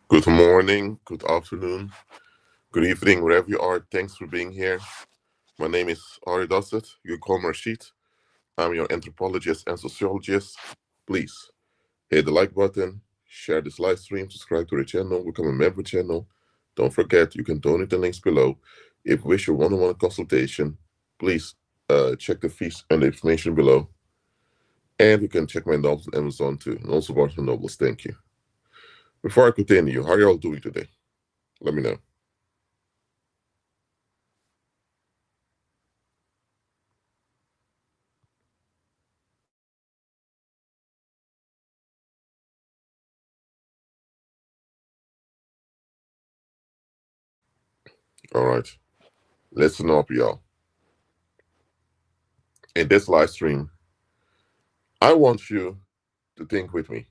Good morning, good afternoon, good evening, wherever you are. Thanks for being here. My name is Ari Dosset. You can call me Rashid. I'm your anthropologist and sociologist. Please hit the like button, share this live stream, subscribe to the channel, become a member channel. Don't forget, you can donate the links below. If you wish a one-on-one consultation, please check the fees and the information below. And you can check my novels on Amazon too, and also Barnes& Nobles. Thank you. Before I continue, how are you all doing today? Let me know. All right. Listen up, y'all. In this live stream, I want you to think with me.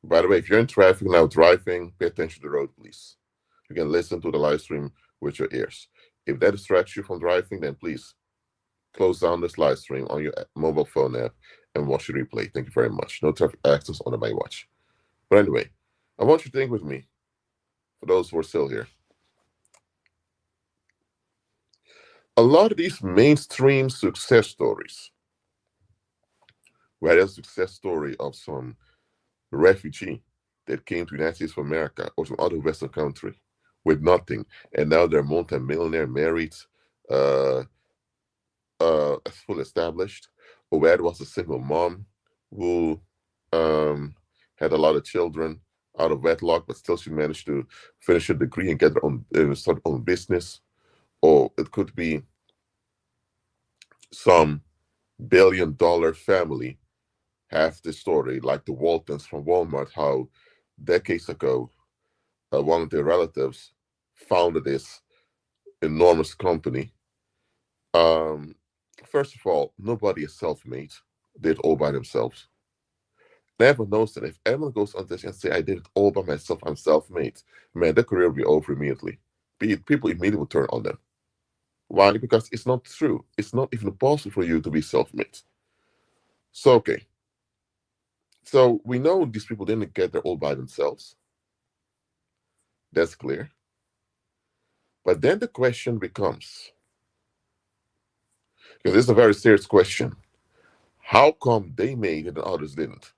By the way, if you're in traffic now driving, pay attention to the road, please. You can listen to the live stream with your ears. If that distracts you from driving, then please close down this live stream on your mobile phone app and watch the replay. Thank you very much. No traffic accidents on the my watch. But anyway, I want you to think with me, for those who are still here. A lot of these mainstream success stories, where there's a success story of some refugee that came to the United States of America or some other Western country with nothing, and now they're multi-millionaire, married, uh, full established, or where there was a single mom who had a lot of children out of wedlock, but still she managed to finish her degree and get her own start her own business, or it could be some billion-dollar family have this story, like the Waltons from Walmart, how decades ago one of their relatives founded this enormous company. Um, First of all, nobody is self-made; they did it all by themselves. Never knows that if everyone goes on this and say, "I did it all by myself, I'm self-made," man, their career will be over immediately. People immediately will turn on them. Why? Because it's not true. It's not even possible for you to be self-made. So okay, so we know these people didn't get there all by themselves. That's clear. But then the question becomes, because this is a very serious question, how come they made it and others didn't?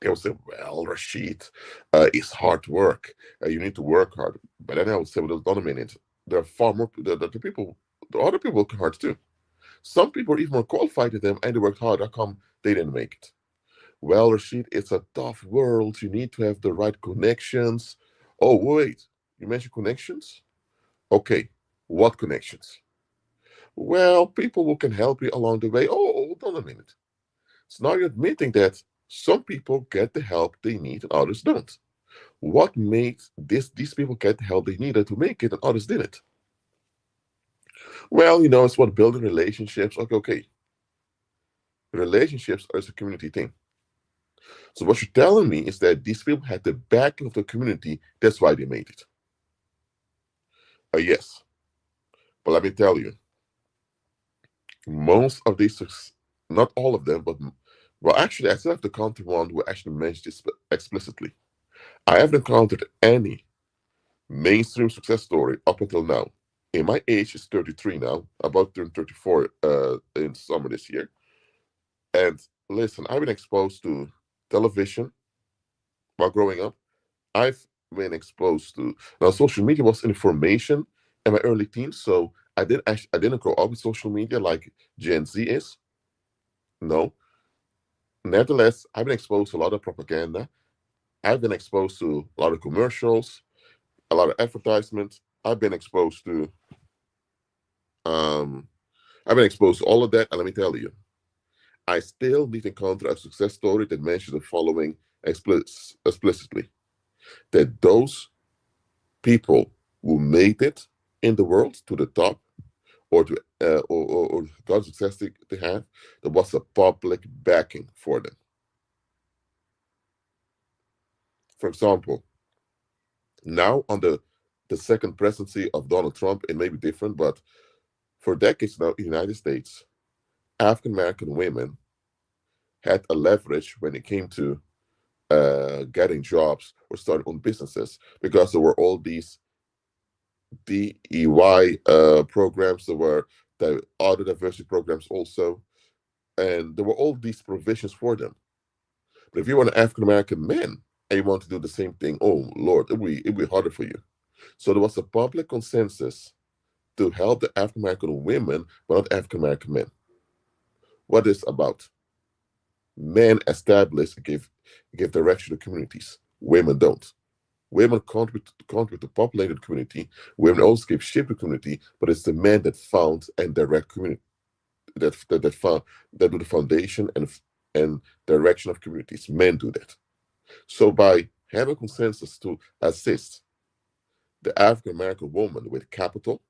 They will say, well, Rashid, it's hard work. You need to work hard. But then I would say, well, hold on a minute. There are far more, the people, the other people work hard too. Some people are even more qualified than them and they worked hard. How come they didn't make it? Well, Rashid, it's a tough world. You need to have the right connections. Oh, wait, you mentioned connections? Okay, what connections? Well, people who can help you along the way. Oh, hold on a minute. So now you're admitting that some people get the help they need and others don't. What made these people get the help they needed to make it and others didn't? Well, it's what building relationships. Okay. Relationships are a community thing. So what you're telling me is that these people had the backing of the community. That's why they made it. Yes, but let me tell you, most of these, not all of them, but well, actually, I still have to count one who actually mentioned this explicitly. I haven't encountered any mainstream success story up until now. And my age is 33 now, about to turn 34 in summer this year. And listen, I've been exposed to television while growing up. I've been exposed to now social media was information in my early teens, so I didn't grow up with social media like Gen Z is. No. Nevertheless, I've been exposed to a lot of propaganda. I've been exposed to a lot of commercials, a lot of advertisements. Um I've been exposed to all of that, and let me tell you, I still need to encounter a success story that mentions the following explicitly: that those people who made it in the world to the top, or to or got success they have, there was a public backing for them. For example, now on the second presidency of Donald Trump, it may be different, but for decades now in the United States, African American women had a leverage when it came to getting jobs or starting own businesses, because there were all these DEY programs, there were the other diversity programs also, and there were all these provisions for them. But if you were an African American man and you want to do the same thing, oh Lord, it'd be harder for you. So there was a public consensus to help the African American women, but not African American men. What is about? Men establish, give direction to communities. Women don't. Women contribute to populate the community. Women also give shape to community, but it's the men that found and direct community, that found, that do the foundation and direction of communities. Men do that. So by having consensus to assist the African American woman with capital,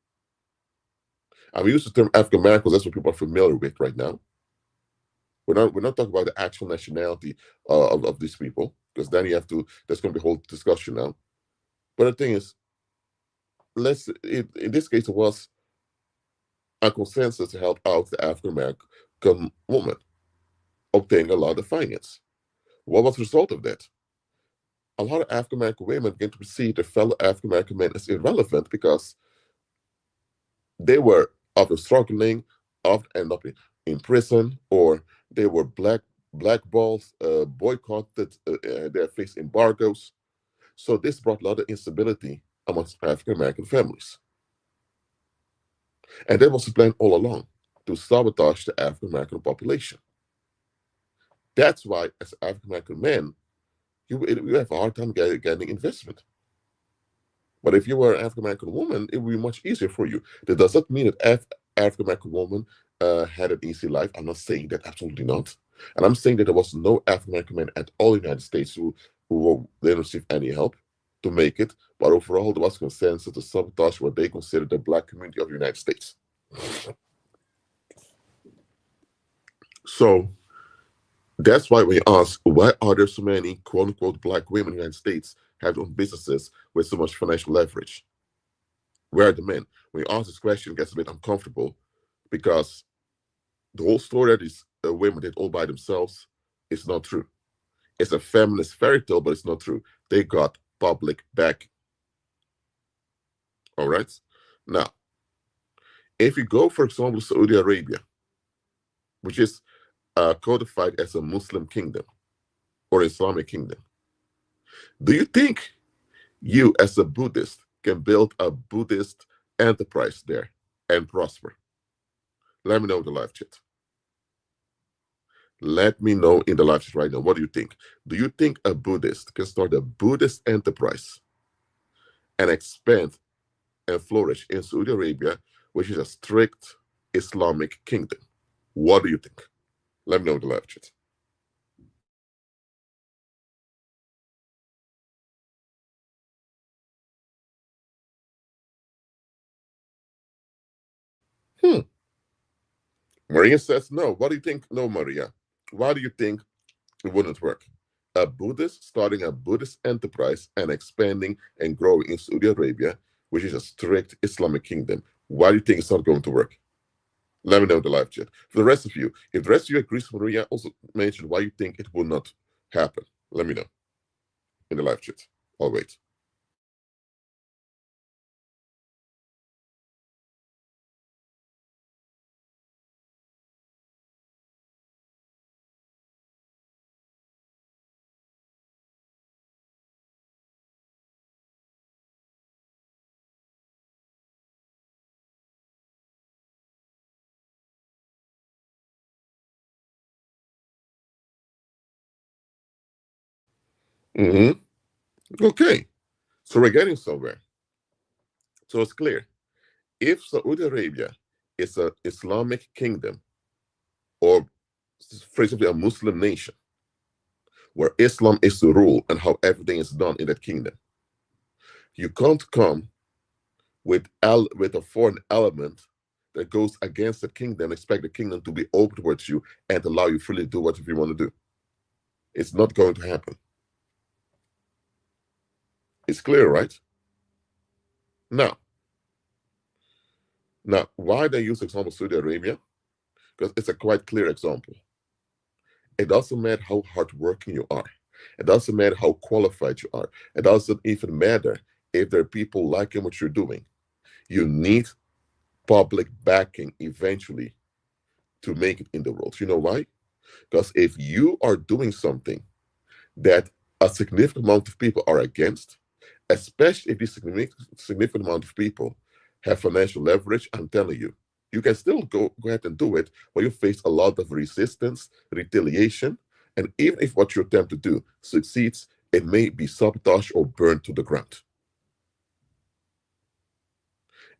I'm using the term African American because that's what people are familiar with right now. We're not talking about the actual nationality of these people, because then you have to. There's going to be a whole discussion now. But the thing is, in this case, it was a consensus to help out the African American woman obtain a lot of finance. What was the result of that? A lot of African American women began to perceive their fellow African American men as irrelevant because they were often struggling, often end up in prison, or they were blackballed, boycotted, they faced embargoes. So this brought a lot of instability amongst African American families. And that was the plan all along, to sabotage the African American population. That's why, as African American men, you have a hard time getting investment. But if you were an African American woman, it would be much easier for you. That does not mean that African American woman had an easy life. I'm not saying that, absolutely not. And I'm saying that there was no African American man at all in the United States who didn't receive any help to make it. But overall, there was consensus to sabotage what they considered the Black community of the United States. So that's why we ask, why are there so many quote unquote Black women in the United States have own businesses with so much financial leverage? Where are the men? When you ask this question, it gets a bit uncomfortable, because the whole story that these women did all by themselves is not true. It's a feminist fairy tale, but it's not true. They got public backing. All right? Now, if you go, for example, to Saudi Arabia, which is codified as a Muslim kingdom or Islamic kingdom, do you think you, as a Buddhist, can build a Buddhist enterprise there and prosper? Let me know in the live chat. Let me know in the live chat right now. What do you think? Do you think a Buddhist can start a Buddhist enterprise and expand and flourish in Saudi Arabia, which is a strict Islamic kingdom? What do you think? Let me know in the live chat. Maria says no. What do you think? No, Maria. Why do you think it wouldn't work? A Buddhist starting a Buddhist enterprise and expanding and growing in Saudi Arabia, which is a strict Islamic kingdom. Why do you think it's not going to work? Let me know in the live chat. For the rest of you, if the rest of you agrees with Maria, also mention why you think it will not happen. Let me know in the live chat. I'll wait. Mm-hmm. Okay. So we're getting somewhere. So it's clear. If Saudi Arabia is an Islamic kingdom, or for example, a Muslim nation, where Islam is the rule and how everything is done in that kingdom, you can't come with a foreign element that goes against the kingdom, expect the kingdom to be open towards you and allow you freely to do whatever you want to do. It's not going to happen. It's clear, right? Now, why they use the example of Saudi Arabia? Because it's a quite clear example. It doesn't matter how hardworking you are. It doesn't matter how qualified you are. It doesn't even matter if there are people liking what you're doing. You need public backing eventually to make it in the world. You know why? Because if you are doing something that a significant amount of people are against, especially if this significant amount of people have financial leverage, I'm telling you, you can still go ahead and do it, but you face a lot of resistance, retaliation, and even if what you attempt to do succeeds, it may be sabotaged or burned to the ground.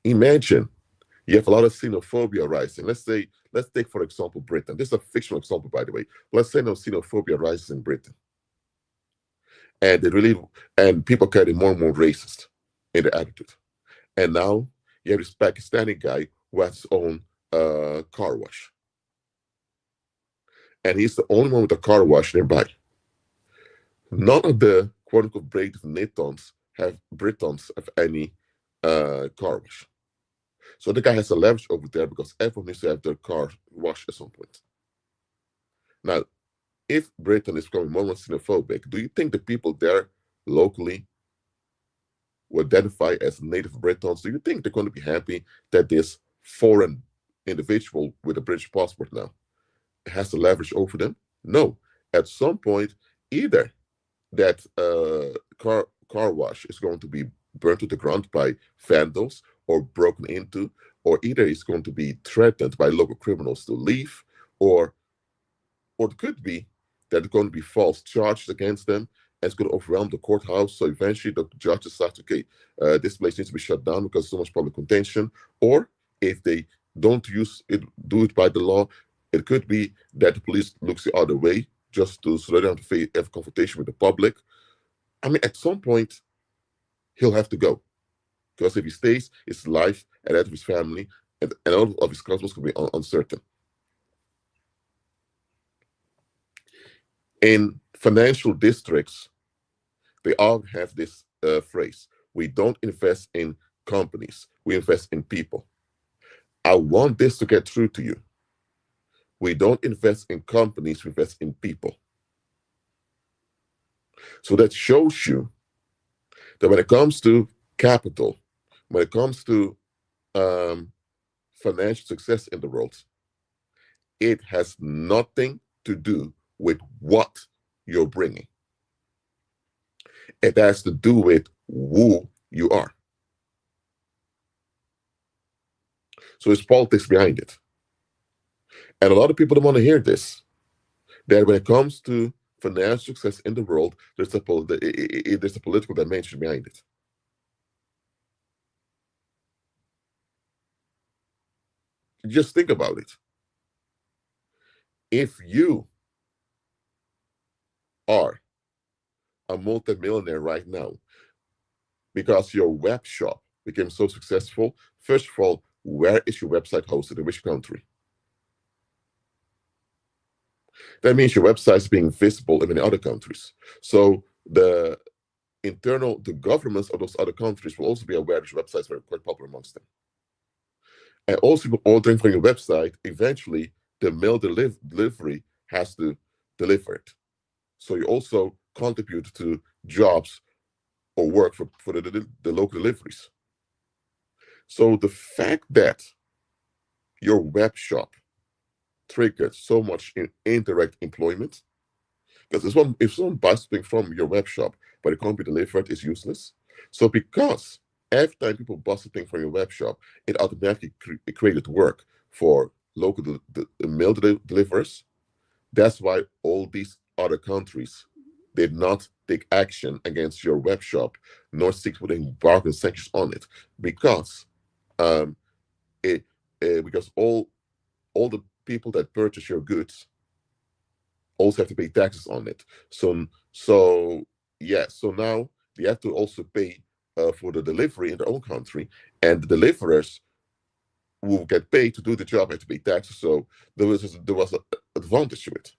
Imagine you have a lot of xenophobia rising. Let's take for example Britain. This is a fictional example, by the way. Let's say no xenophobia rises in Britain, and it really and people getting more and more racist in their attitude. And now you have this Pakistani guy who has his own car wash, and he's the only one with a car wash nearby. None of the quote unquote brave Britons have any car wash. So the guy has a leverage over there because everyone needs to have their car washed at some point. Now, if Britain is becoming more and more xenophobic, do you think the people there locally who identify as native Britons, do you think they're going to be happy that this foreign individual with a British passport now has the leverage over them? No. At some point, either that car wash is going to be burnt to the ground by vandals or broken into, or either it's going to be threatened by local criminals to leave, or it could be that there's going to be false charges against them, and it's going to overwhelm the courthouse. So eventually the judge decides, okay, this place needs to be shut down because so much public contention. Or if they don't do it by the law, it could be that the police looks the other way just to so they don't have to have a confrontation with the public. I mean, at some point, he'll have to go. Because if he stays, his life and that of his family and all of his customers could be uncertain. In financial districts, they all have this phrase: we don't invest in companies, we invest in people. I want this to get through to you. We don't invest in companies, we invest in people. So that shows you that when it comes to capital, when it comes to financial success in the world, it has nothing to do with what you're bringing. It has to do with who you are. So there's politics behind it. And a lot of people don't want to hear this. That when it comes to financial success in the world, there's a political dimension behind it. Just think about it. If you are a multimillionaire right now because your web shop became so successful, first of all, where is your website hosted, in which country? That means your website is being visible in many other countries. So the governments of those other countries will also be aware that your websites are quite popular amongst them. And also, ordering from your website, eventually the mail delivery has to deliver it. So you also contribute to jobs or work for the local deliveries. So the fact that your web shop triggered so much in indirect employment, because if someone buys something from your web shop but it can't be delivered, it's useless. So because every time people buy something from your web shop, it automatically created work for local mail deliverers. That's why all these other countries did not take action against your web shop, nor seek to embark on sanctions on it, because because all the people that purchase your goods also have to pay taxes on it. So now they have to also pay for the delivery in their own country, and the deliverers who get paid to do the job have to pay taxes. So there was an advantage to it.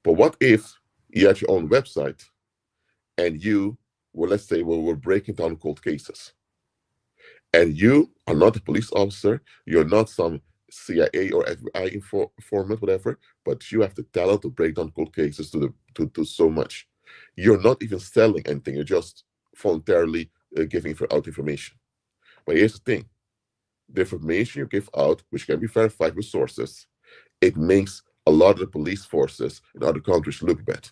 But what if you had your own website and you were, let's say, we're breaking down cold cases, and you are not a police officer, you're not some CIA or FBI informant, whatever, but you have the talent to break down cold cases to so much. You're not even selling anything. You're just voluntarily giving out information. But here's the thing: the information you give out, which can be verified with sources, it makes a lot of the police forces in other countries look bad.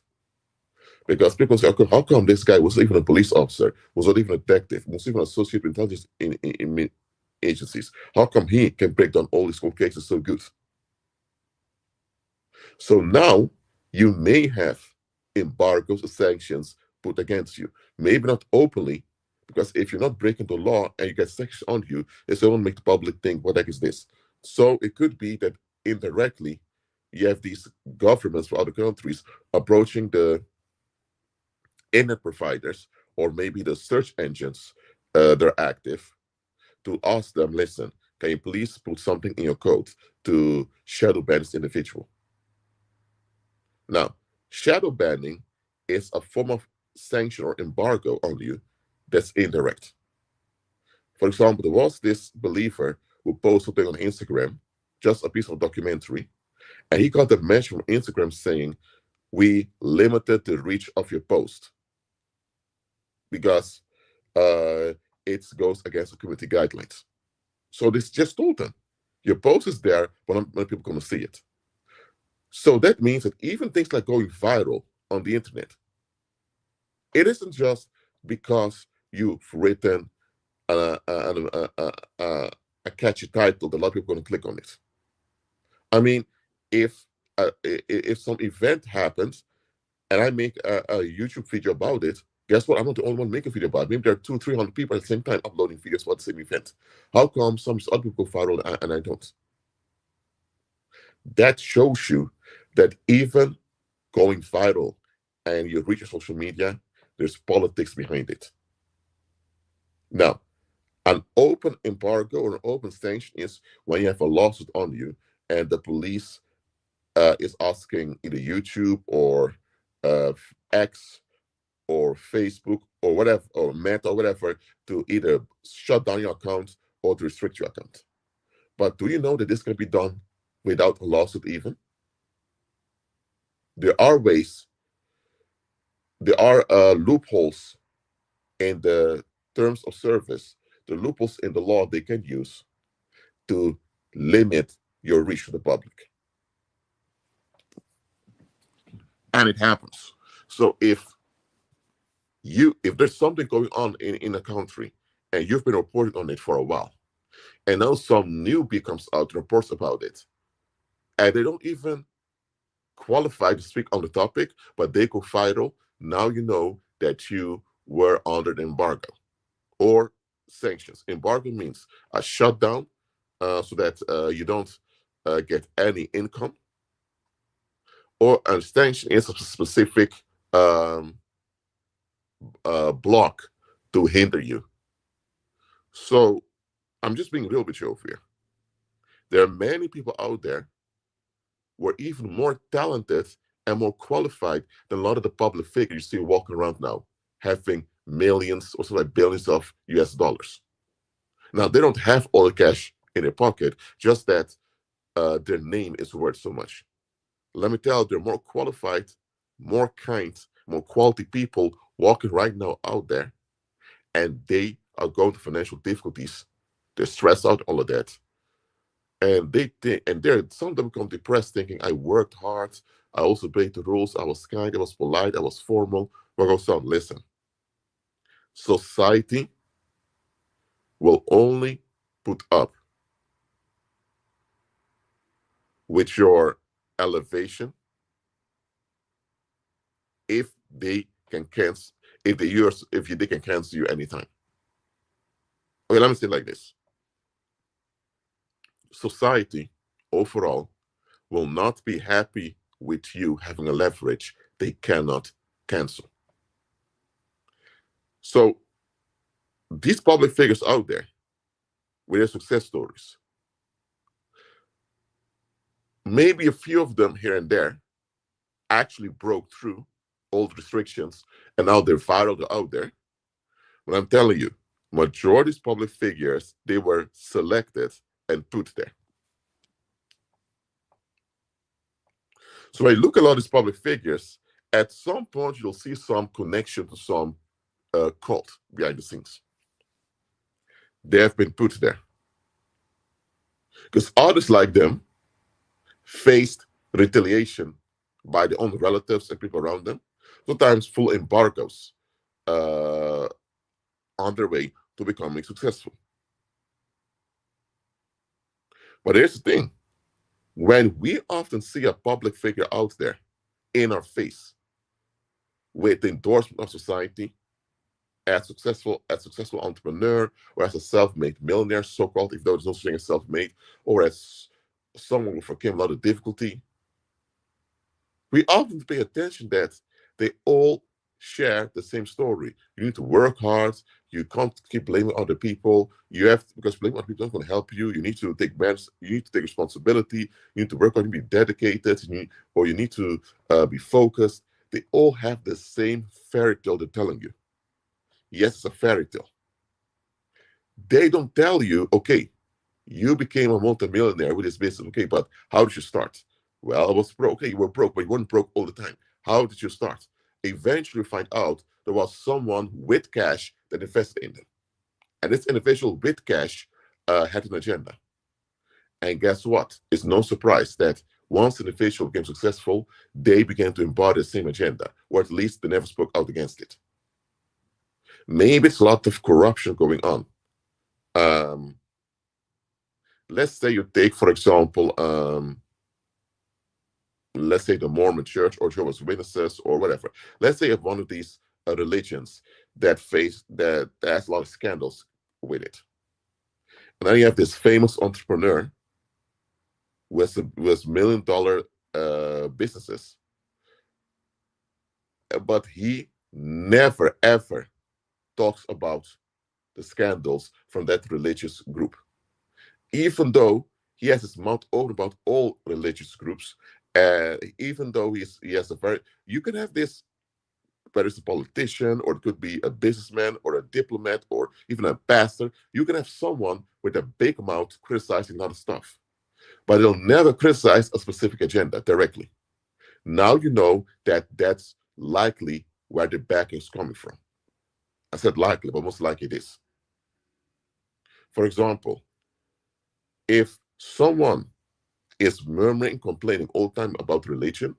Because people say, okay, how come this guy was even a police officer, was not even a detective, was even associated with intelligence in agencies? How come he can break down all these cold cases so good? So now you may have embargoes or sanctions put against you. Maybe not openly, because if you're not breaking the law and you get sanctions on you, it's going to make the public think, what the heck is this? So it could be that indirectly, you have these governments from other countries approaching the internet providers or maybe the search engines that are active to ask them, listen, can you please put something in your code to shadow ban this individual? Now, shadow banning is a form of sanction or embargo on you that's indirect. For example, there was this believer who posted something on Instagram, just a piece of documentary, and he got a message from Instagram saying, we limited the reach of your post because it goes against the community guidelines. So this just told them, your post is there, but not many people going to see it. So that means that even things like going viral on the internet, it isn't just because you've written a catchy title that a lot of people are going to click on it. I mean, if some event happens and I make a YouTube video about it, guess what? I'm not the only one making a video about it. Maybe there are 200-300 people at the same time uploading videos about the same event. How come some other people go viral and I don't? That shows you that even going viral and you reach your social media, there's politics behind it. Now, an open embargo or an open sanction is when you have a lawsuit on you and the police is asking either YouTube or X or Facebook or whatever, or Meta or whatever, to either shut down your account or to restrict your account. But do you know that this can be done without a lawsuit even? There are ways, there are loopholes in the terms of service, the loopholes in the law they can use to limit your reach to the public. And it happens. So if there's something going on in a country and you've been reporting on it for a while, and now some newbie comes out and reports about it, and they don't even qualify to speak on the topic, but they go viral, now you know that you were under the embargo or sanctions. Embargo means a shutdown so that you don't get any income, or a sanction is a specific block to hinder you. So I'm just being real with you over here. There are many people out there who are even more talented and more qualified than a lot of the public figures you see walking around now, having millions or something like billions of US dollars. Now, they don't have all the cash in their pocket, just that their name is worth so much. Let me tell you, there are more qualified, more kind, more quality people walking right now out there, and they are going to financial difficulties. They're stressed out, all of that. And they think, and there some of them become depressed, thinking, I worked hard, I also break the rules, I was kind, I was polite, I was formal. But also, listen, society will only put up with your elevation if they can cancel, if they can cancel you anytime. Okay, let me say it like this. Society overall will not be happy with you having a leverage they cannot cancel. So these public figures out there with their success stories, maybe a few of them here and there actually broke through all the restrictions and now they're viral, they're out there. But I'm telling you, majority of public figures, they were selected and put there. So when you look at a lot of these public figures, at some point you'll see some connection to some cult behind the scenes. They have been put there because others like them faced retaliation by their own relatives and people around them, sometimes full embargoes uh, on their way to becoming successful. But here's the thing, when we often see a public figure out there in our face with the endorsement of society as successful entrepreneur or as a self-made millionaire, so-called, if there's no such thing as self-made, or as someone who overcame a lot of difficulty, we often pay attention that they all share the same story. You need to work hard. You can't keep blaming other people. You have because blaming other people is not going to help you. You need to take you need to take responsibility. You need to work hard. You need to be dedicated. You need to be focused. They all have the same fairy tale they're telling you. Yes, it's a fairy tale. They don't tell you, okay, you became a multimillionaire with this business. Okay, but how did you start? Well, I was broke. Okay, you were broke, but you weren't broke all the time. How did you start? Eventually, find out there was someone with cash that invested in them. And this individual with cash had an agenda. And guess what? It's no surprise that once an individual became successful, they began to embody the same agenda, or at least they never spoke out against it. Maybe it's a lot of corruption going on. Let's say you take, for example, let's say the Mormon Church or Jehovah's Witnesses or whatever. Let's say if one of these religions that has a lot of scandals with it. And then you have this famous entrepreneur with $1 million businesses, but he never ever talks about the scandals from that religious group, even though he has his mouth open about all religious groups. Even though he has you can have this, whether it's a politician or it could be a businessman or a diplomat or even a pastor, you can have someone with a big mouth criticizing other stuff, but they'll never criticize a specific agenda directly. Now you know that that's likely where the backing is coming from. I said likely, but most likely it is. For example, if someone is murmuring, complaining all the time about religion,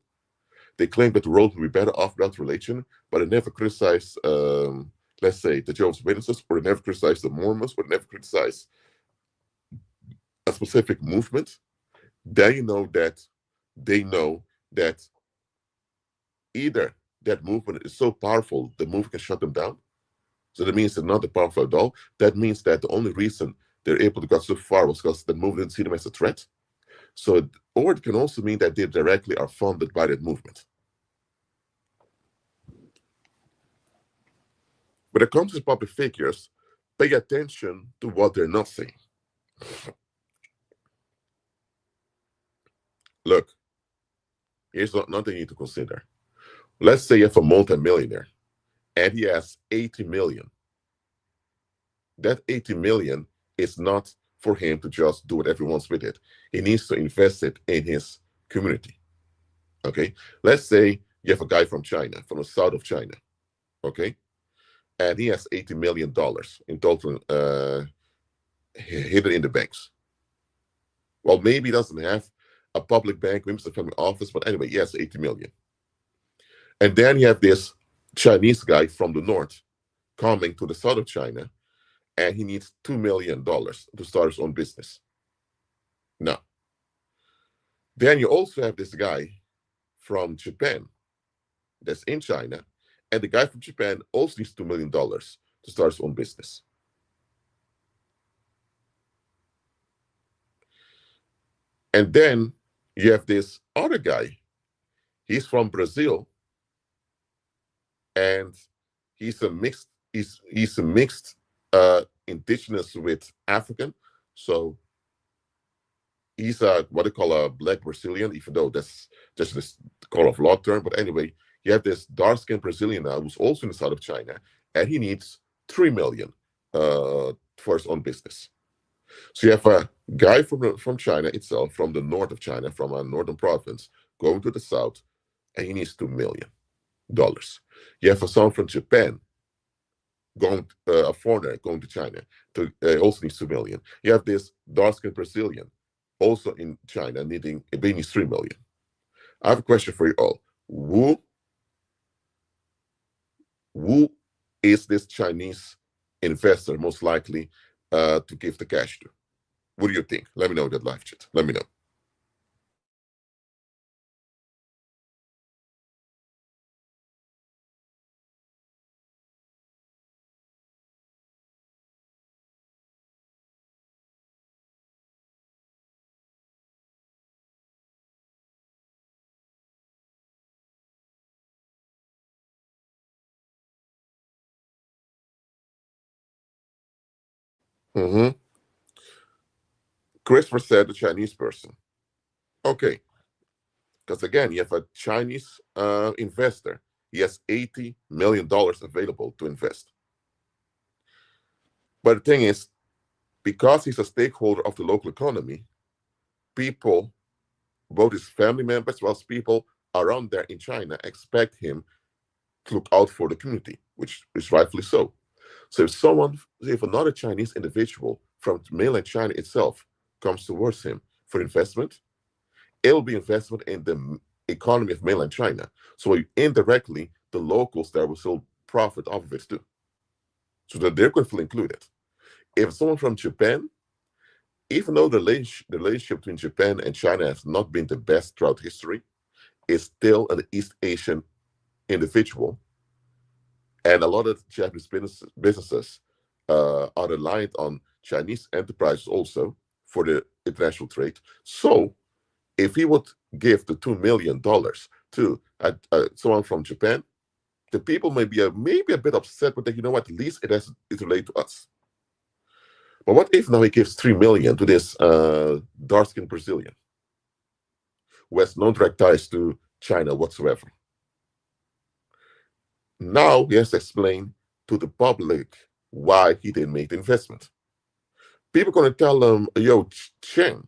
they claim that the world will be better off without religion, but they never criticize, let's say, the Jehovah's Witnesses, or they never criticize the Mormons, or they never criticize a specific movement, then you know that they know that either that movement is so powerful, the movement can shut them down. So that means they're not that powerful at all. That means that the only reason they're able to go so far was because the movement didn't see them as a threat. So, or it can also mean that they directly are funded by that movement. When it comes to public figures, pay attention to what they're not saying. Look, here's another you need to consider. Let's say you have a multimillionaire and he has 80 million. That 80 million is not for him to just do whatever he wants with it. He needs to invest it in his community. Okay? Let's say you have a guy from China, from the south of China. Okay? And he has $80 million in total hidden in the banks. Well, maybe he doesn't have a public bank, maybe it's a family office, but anyway, he has 80 million. And then you have this Chinese guy from the north coming to the south of China, and he needs $2 million to start his own business. Now, then you also have this guy from Japan that's in China, and the guy from Japan also needs $2 million to start his own business. And then you have this other guy. He's from Brazil, and he's a mixed indigenous with African. So he's what they call a black Brazilian, even though that's just this call of law term. But anyway, you have this dark-skinned Brazilian now who's also in the south of China, and he needs 3 million for his own business. So you have a guy from China itself, from the north of China, from a northern province, going to the south, and he needs $2 million. You have someone from Japan going, a foreigner going to China, to also needs 2 million. You have this dark-skinned Brazilian, also in China, needing he needs 3 million. I have a question for you all. Who is this Chinese investor most likely to give the cash to? What do you think? Let me know in that live chat. Let me know. Mm-hmm. Christopher said the Chinese person. Okay, because again, you have a Chinese investor. He has $80 million available to invest. But the thing is, because he's a stakeholder of the local economy, people, both his family members as well as people around there in China, expect him to look out for the community, which is rightfully so. So if another Chinese individual from mainland China itself comes towards him for investment, it will be investment in the economy of mainland China. So indirectly, the locals there will still profit off of it too. So that they're going to feel included. If someone from Japan, even though the relationship between Japan and China has not been the best throughout history, is still an East Asian individual. And a lot of Japanese businesses are reliant on Chinese enterprises also for the international trade. So if he would give the $2 million to someone from Japan, the people may be maybe a bit upset, but you know what? At least it's related to us. But what if now he gives 3 million to this dark-skinned Brazilian who has no direct ties to China whatsoever? Now he has to explain to the public why he didn't make the investment. People are going to tell him, yo, Chen,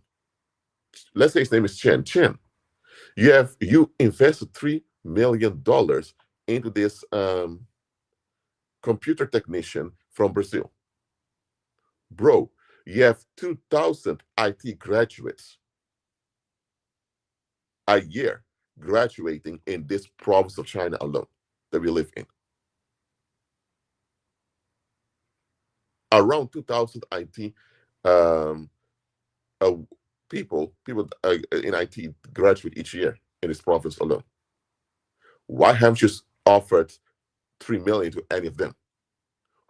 let's say his name is Chen, you invested $3 million into this computer technician from Brazil. Bro, you have 2,000 IT graduates a year graduating in this province of China alone that we live in. Around 2,000 IT um, uh, people in IT graduate each year in this province alone. Why haven't you offered 3 million to any of them?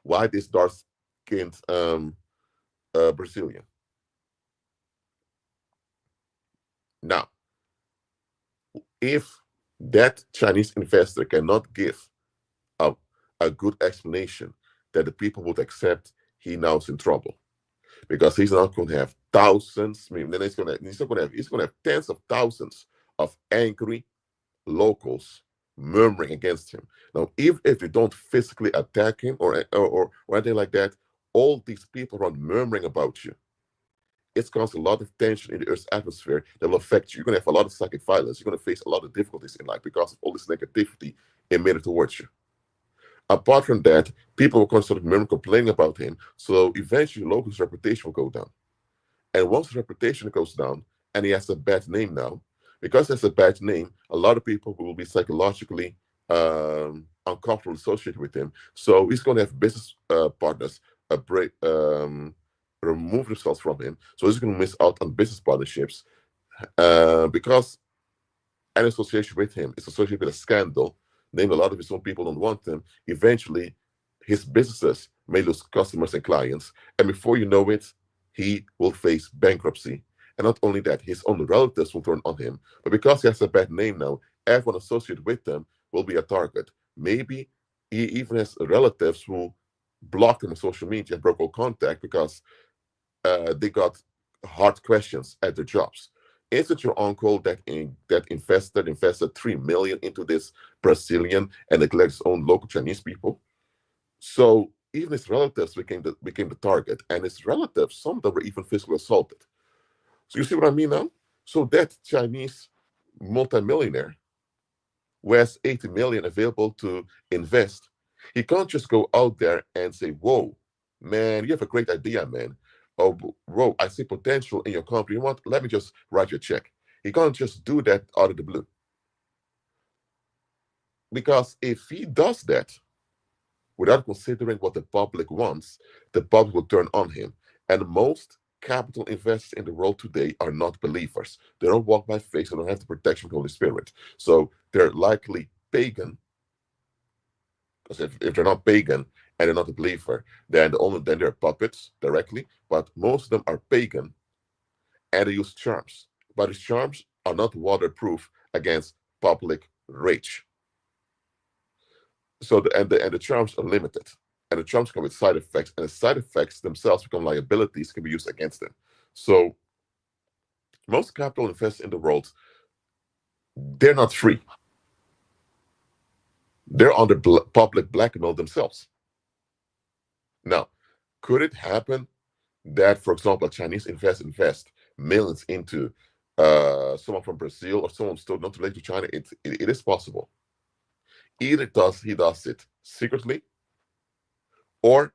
Why this dark-skinned Brazilian? Now, if that Chinese investor cannot give a, a good explanation that the people would accept, he now is in trouble, because he's not going to have thousands. I mean, then he's going to have tens of thousands of angry locals murmuring against him. Now, if they don't physically attack him or anything like that, all these people are murmuring about you. It's caused a lot of tension in the Earth's atmosphere that will affect you. You're going to have a lot of psychic violence. You're going to face a lot of difficulties in life because of all this negativity emitted towards you. Apart from that, people will constantly murmur, complaining about him. So eventually, locals' reputation will go down. And once his reputation goes down, and he has a bad name now, because he has a bad name, a lot of people will be psychologically uncomfortable associated with him. So he's going to have business partners remove themselves from him. So he's going to miss out on business partnerships because an association with him is associated with a scandal. Namely, a lot of his own people don't want him. Eventually, his businesses may lose customers and clients. And before you know it, he will face bankruptcy. And not only that, his own relatives will turn on him. But because he has a bad name now, everyone associated with them will be a target. Maybe he even has relatives who blocked him on social media and broke all contact because they got hard questions at their jobs. Is it your uncle that invested 3 million into this Brazilian and neglects his own local Chinese people? So even his relatives became the target, and his relatives, some of them were even physically assaulted. So you see what I mean now? So that Chinese multimillionaire who has 80 million available to invest, he can't just go out there and say, whoa, man, you have a great idea, man. Oh, whoa, I see potential in your company. You want, let me just write you a check. He can't just do that out of the blue. Because if he does that without considering what the public wants, the public will turn on him. And most capital investors in the world today are not believers. They don't walk by faith, they don't have the protection of the Holy Spirit. So they're likely pagan, because if they're not pagan and they're not a believer, then they're puppets directly. But most of them are pagan and they use charms. But these charms are not waterproof against public rage. So the charms are limited, and the charms come with side effects, and the side effects themselves become liabilities can be used against them. So most capital investors in the world, they're not free. They're under public blackmail themselves. Now, could it happen that, for example, a Chinese invest millions into someone from Brazil or someone still not related to China? It is possible. Either he does it secretly, or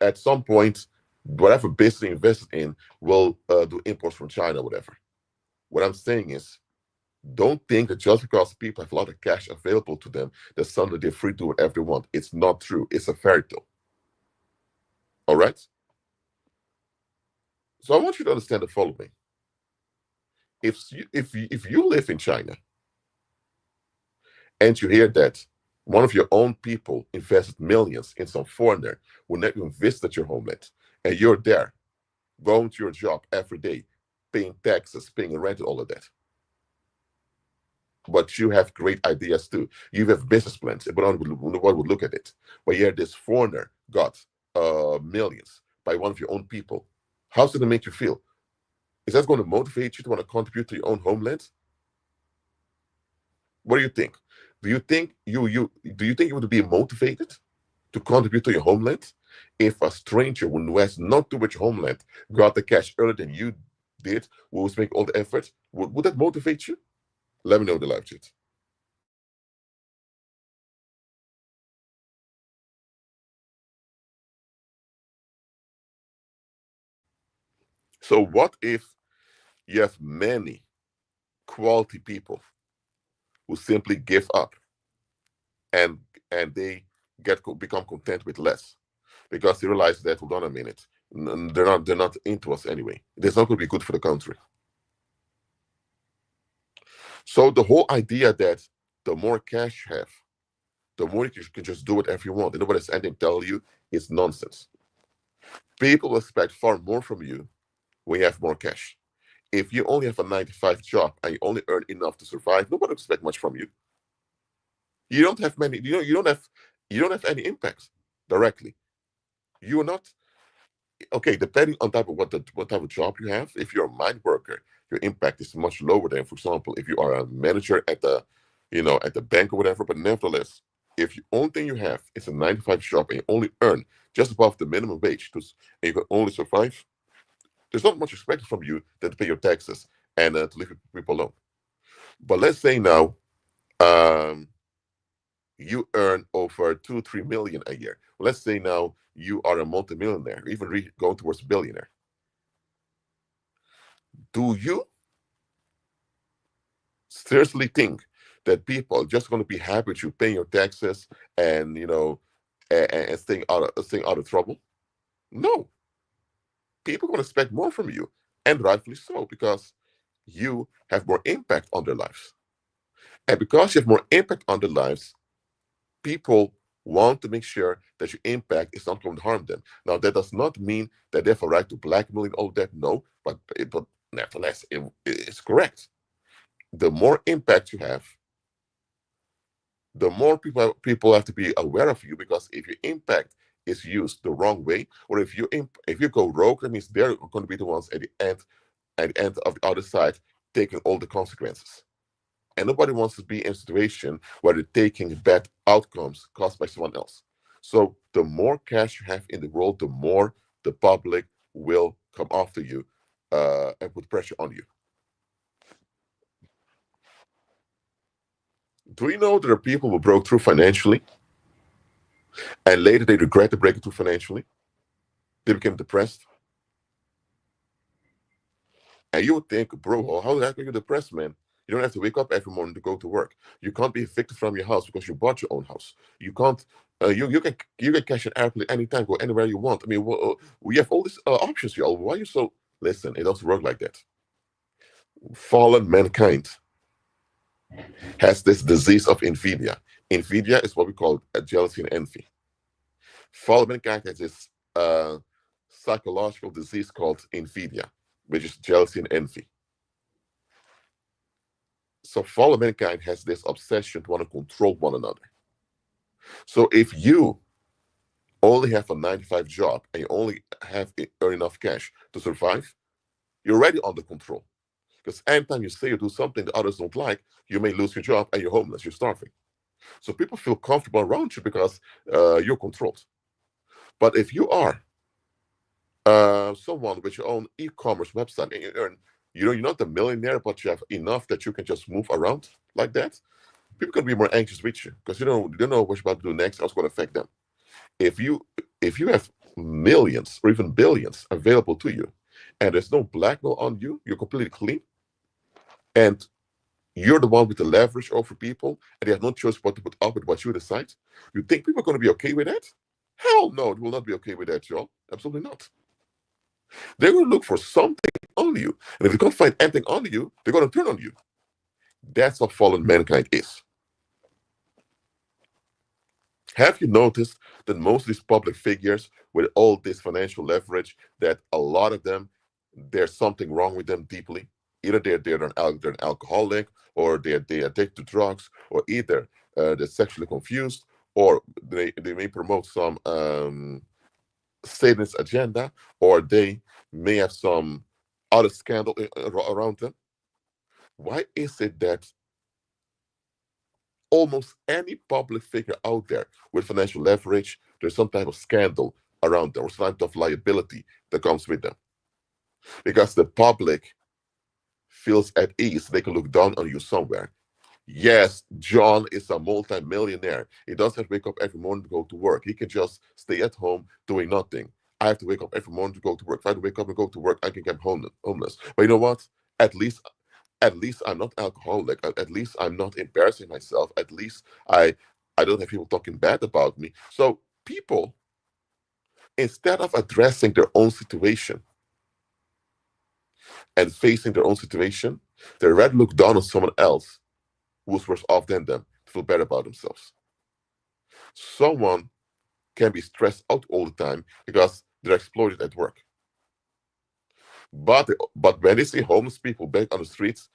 at some point, whatever business he invested in will do imports from China, whatever. What I'm saying is, don't think that just because people have a lot of cash available to them, that suddenly they're free to do whatever they want. It's not true. It's a fairy tale. All right? So I want you to understand the following. If you live in China and you hear that one of your own people invested millions in some foreigner who never even visited your homeland, and you're there going to your job every day, paying taxes, paying rent, and all of that. But you have great ideas too. You have business plans, but no one would look at it. But here, this foreigner got millions by one of your own people. How's it going to make you feel? Is that going to motivate you to want to contribute to your own homeland? What do you think? Do you think you would be motivated to contribute to your homeland if a stranger who has not to which homeland got the cash earlier than you did, who was making all the effort? Would that motivate you? Let me know in the live chat. So what if you have many quality people who simply give up and they become content with less because they realize that, hold on a minute, they're not into us anyway. It's not going to be good for the country. So the whole idea that the more cash you have, the more you can just do whatever you want, and nobody's anything tell you, is nonsense. People expect far more from you when you have more cash. If you only have a 9 to 5 job and you only earn enough to survive, nobody expect much from you. You don't have many. You don't have any impact directly. You are not okay. Depending on what type of job you have. If you're a mine worker, your impact is much lower than, for example, if you are a manager at the bank or whatever. But nevertheless, if the only thing you have is a 9 to 5 job and you only earn just above the minimum wage, and you can only survive, there's not much expected from you than to pay your taxes and to leave people alone. But let's say now um, you earn over 2 3 million a year. Let's say now you are a multimillionaire, even going towards billionaire. Do you seriously think that people are just going to be happy with you paying your taxes and and staying out of trouble? No, people are going to expect more from you, and rightfully so, because you have more impact on their lives. And because you have more impact on their lives, people want to make sure that your impact is not going to harm them. Now, that does not mean that they have a right to blackmail and all that. No, but nevertheless, it's correct. The more impact you have, the more people have to be aware of you, because if your impact is used the wrong way, or if you go rogue, that means they're going to be the ones at the end of the other side taking all the consequences. And nobody wants to be in a situation where they're taking bad outcomes caused by someone else. So the more cash you have in the world, the more the public will come after you and put pressure on you. Do you know there are people who broke through financially and later they regret the breaking through financially? They became depressed. And you would think, bro, how the heck are you depressed, man? You don't have to wake up every morning to go to work. You can't be evicted from your house because you bought your own house. You can't. You can catch an airplane anytime, go anywhere you want. I mean, we have all these options, y'all. Why are you so? Listen, it doesn't work like that. Fallen mankind has this disease of invidia. Invidia is what we call jealousy and envy. Fallen mankind has this psychological disease called invidia, which is jealousy and envy. So fallen mankind has this obsession to want to control one another. So if you only have a 9 to 5 job and you only have earn enough cash to survive, you're already under control. Because anytime you say or do something that others don't like, you may lose your job and you're homeless, you're starving. So people feel comfortable around you because you're controlled. But if you are someone with your own e-commerce website and you earn, you're not a millionaire, but you have enough that you can just move around like that, people can be more anxious with you because you don't know what you're about to do next, how it's going to affect them. If you have millions or even billions available to you, and there's no blackmail on you, you're completely clean, and you're the one with the leverage over people, and they have no choice but to put up with what you decide. You think people are going to be okay with that? Hell no, they will not be okay with that, y'all. Absolutely not. They're going to look for something on you, and if they can't find anything on you, they're going to turn on you. That's what fallen mankind is. Have you noticed that most of these public figures with all this financial leverage, that a lot of them, there's something wrong with them deeply? Either they're an alcoholic, or they addicted to drugs, or either they're sexually confused, or they may promote some Satanist agenda, or they may have some other scandal around them. Why is it that almost any public figure out there with financial leverage, there's some type of scandal around them or some type of liability that comes with them? Because the public feels at ease, they can look down on you somewhere. Yes, John is a multi-millionaire. He doesn't have to wake up every morning to go to work. He can just stay at home doing nothing. I have to wake up every morning to go to work. If I have to wake up and go to work, I can get homeless. But you know what? At least at least I'm not alcoholic. At least I'm not embarrassing myself. At least I don't have people talking bad about me. So people, instead of addressing their own situation and facing their own situation, they rather look down on someone else who's worse off than them to feel better about themselves. Someone can be stressed out all the time because they're exploited at work. But when they see homeless people back on the streets,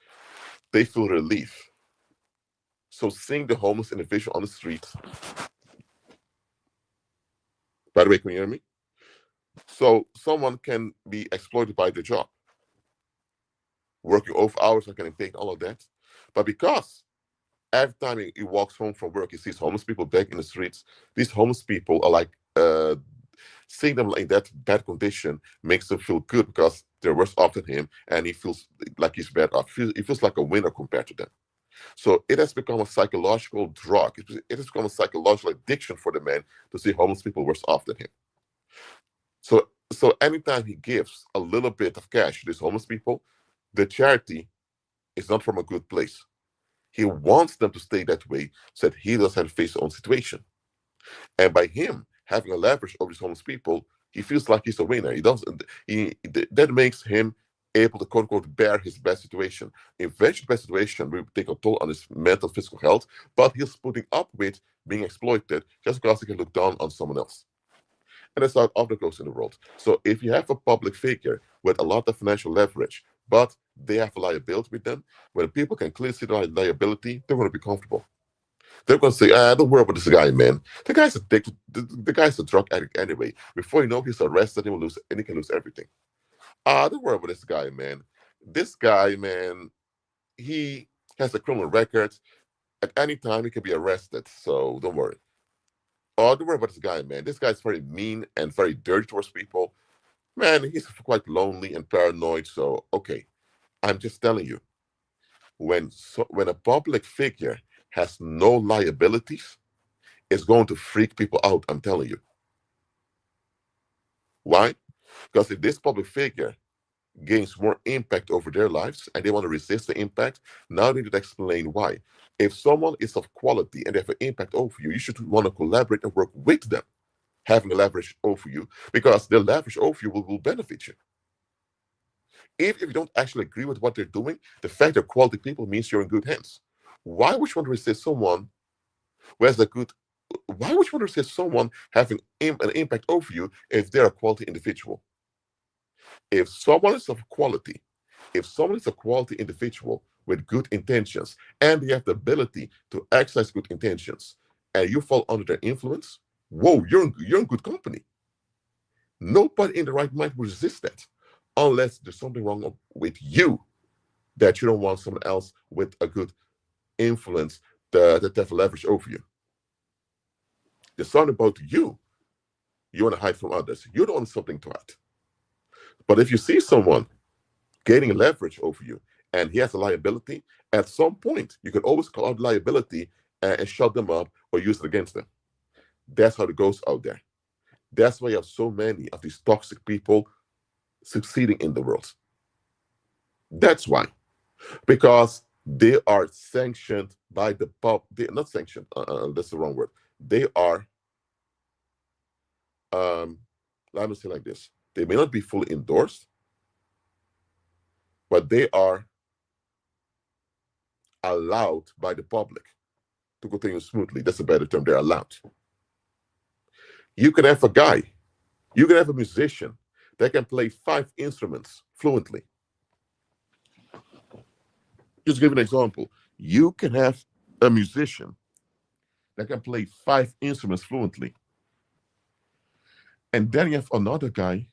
they feel relief. So seeing the homeless individual on the street, by the way, can you hear me? So someone can be exploited by the job, working over hours or getting paid, all of that. But because every time he walks home from work, he sees homeless people back in the streets, these homeless people are like, seeing them in that bad condition makes him feel good because they're worse off than him, and he feels like he's better off. He feels like a winner compared to them. So it has become a psychological drug. It has become a psychological addiction for the man to see homeless people worse off than him. So anytime he gives a little bit of cash to these homeless people, the charity is not from a good place. He wants them to stay that way so that he doesn't have to face his own situation. And by him having a leverage over these homeless people, he feels like he's a winner. He doesn't. That makes him able to quote unquote bear his bad situation. Eventually, bad situation will take a toll on his mental, physical health, but he's putting up with being exploited just because he can look down on someone else. And that's how it often goes in the world. So if you have a public figure with a lot of financial leverage, but they have a liability with them, when people can clearly see the liability, they're going to be comfortable. They're going to say, don't worry about this guy, man. The guy's addicted. The guy's a drug addict anyway. Before you know, he's arrested. He can lose everything. Don't worry about this guy, man. This guy, man, he has a criminal record. At any time, he can be arrested. So don't worry. Don't worry about this guy, man. This guy's very mean and very dirty towards people. Man, he's quite lonely and paranoid. So, okay, I'm just telling you, when a public figure has no liabilities is going to freak people out, I'm telling you. Why? Because if this public figure gains more impact over their lives and they want to resist the impact, now they need to explain why. If someone is of quality and they have an impact over you, you should want to collaborate and work with them, having a leverage over you, because the leverage over you will benefit you. If you don't actually agree with what they're doing, the fact they're quality people means you're in good hands. Why would you want to resist someone who has a good why would you want to resist someone having an impact over you if they're a quality individual? If someone is of quality, if someone is a quality individual with good intentions and they have the ability to exercise good intentions and you fall under their influence, whoa, you're in good company. Nobody in the right mind will resist that unless there's something wrong with you that you don't want someone else with a good influence that have leverage over you. There's something about you want to hide from others. You don't want something to hide. But if you see someone gaining leverage over you and he has a liability, at some point you can always call out liability and shut them up or use it against them. That's how it goes out there. That's why you have so many of these toxic people succeeding in the world. That's why. Because they are sanctioned by the pub. They're not sanctioned. That's the wrong word. They are, let me say like this. They may not be fully endorsed, but they are allowed by the public to continue smoothly. That's a better term. They're allowed. You can have a guy, you can have a musician that can play 5 instruments fluently. Just to give an example. You can have a musician that can play 5 instruments fluently. And then you have another guy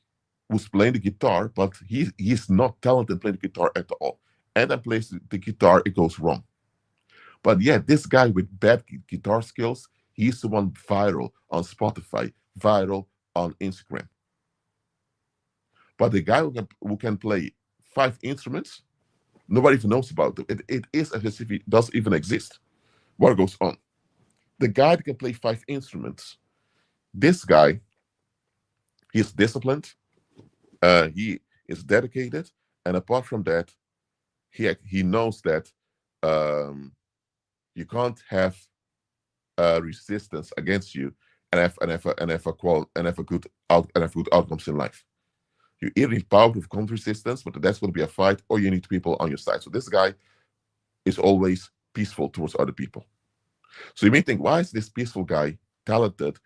who's playing the guitar, but he's not talented playing the guitar at all. And then plays the guitar, it goes wrong. But yeah, this guy with bad guitar skills, he's the one viral on Spotify, viral on Instagram. But the guy who can play 5 instruments, nobody even knows about it. It is as if it doesn't even exist. What goes on? The guy that can play 5 instruments, this guy, he's disciplined, he is dedicated, and apart from that, he knows that you can't have resistance against you and have good outcomes in life. You either need power to come resistance, but that's going to be a fight, or you need people on your side. So this guy is always peaceful towards other people. So you may think, why is this peaceful guy talented,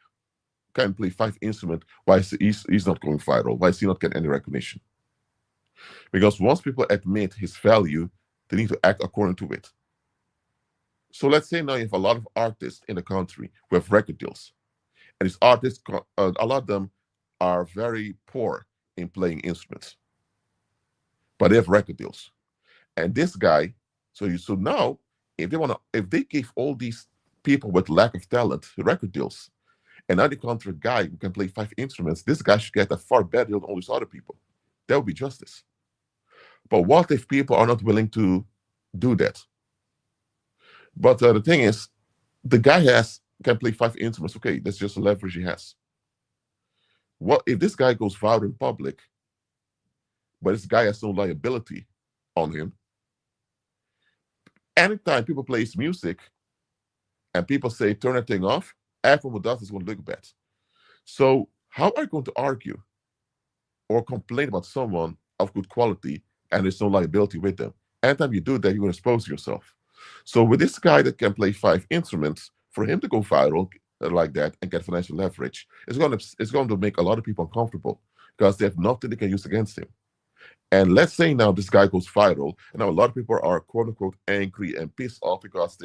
can play 5 instruments? Why is he's not going viral? Why is he not getting any recognition? Because once people admit his value, they need to act according to it. So let's say now you have a lot of artists in the country who have record deals. And these artists, a lot of them are very poor in playing instruments, but they have record deals. And this guy, so now, if they give all these people with lack of talent record deals, and now they come to a guy who can play 5 instruments, this guy should get a far better deal than all these other people. That would be justice. But what if people are not willing to do that? But the thing is, the guy can play 5 instruments. Okay, that's just a leverage he has. What if this guy goes viral in public, but this guy has no liability on him? Anytime people play his music and people say turn that thing off, everyone who does is going to look bad. So how are you going to argue or complain about someone of good quality and there's no liability with them? Anytime you do that, you're going to expose yourself. So with this guy that can play 5 instruments, for him to go viral like that and get financial leverage, it's going to make a lot of people uncomfortable because they have nothing they can use against him. And let's say now this guy goes viral, and now a lot of people are quote unquote angry and pissed off because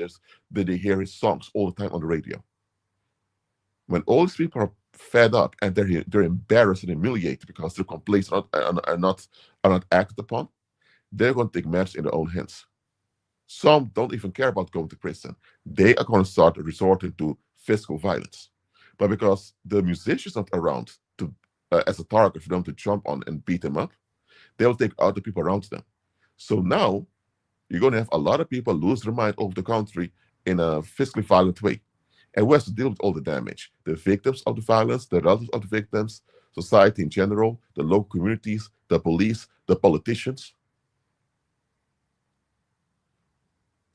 they hear his songs all the time on the radio. When all these people are fed up and they're embarrassed and humiliated because their complaints are not acted upon, they're going to take matters in their own hands. Some don't even care about going to prison. They are going to start resorting to physical violence. But because the musician's not around to as a target for them to jump on and beat them up, they'll take out the people around them. So now you're going to have a lot of people lose their mind over the country in a fiscally violent way. And who has to deal with all the damage? The victims of the violence, the relatives of the victims, society in general, the local communities, the police, the politicians.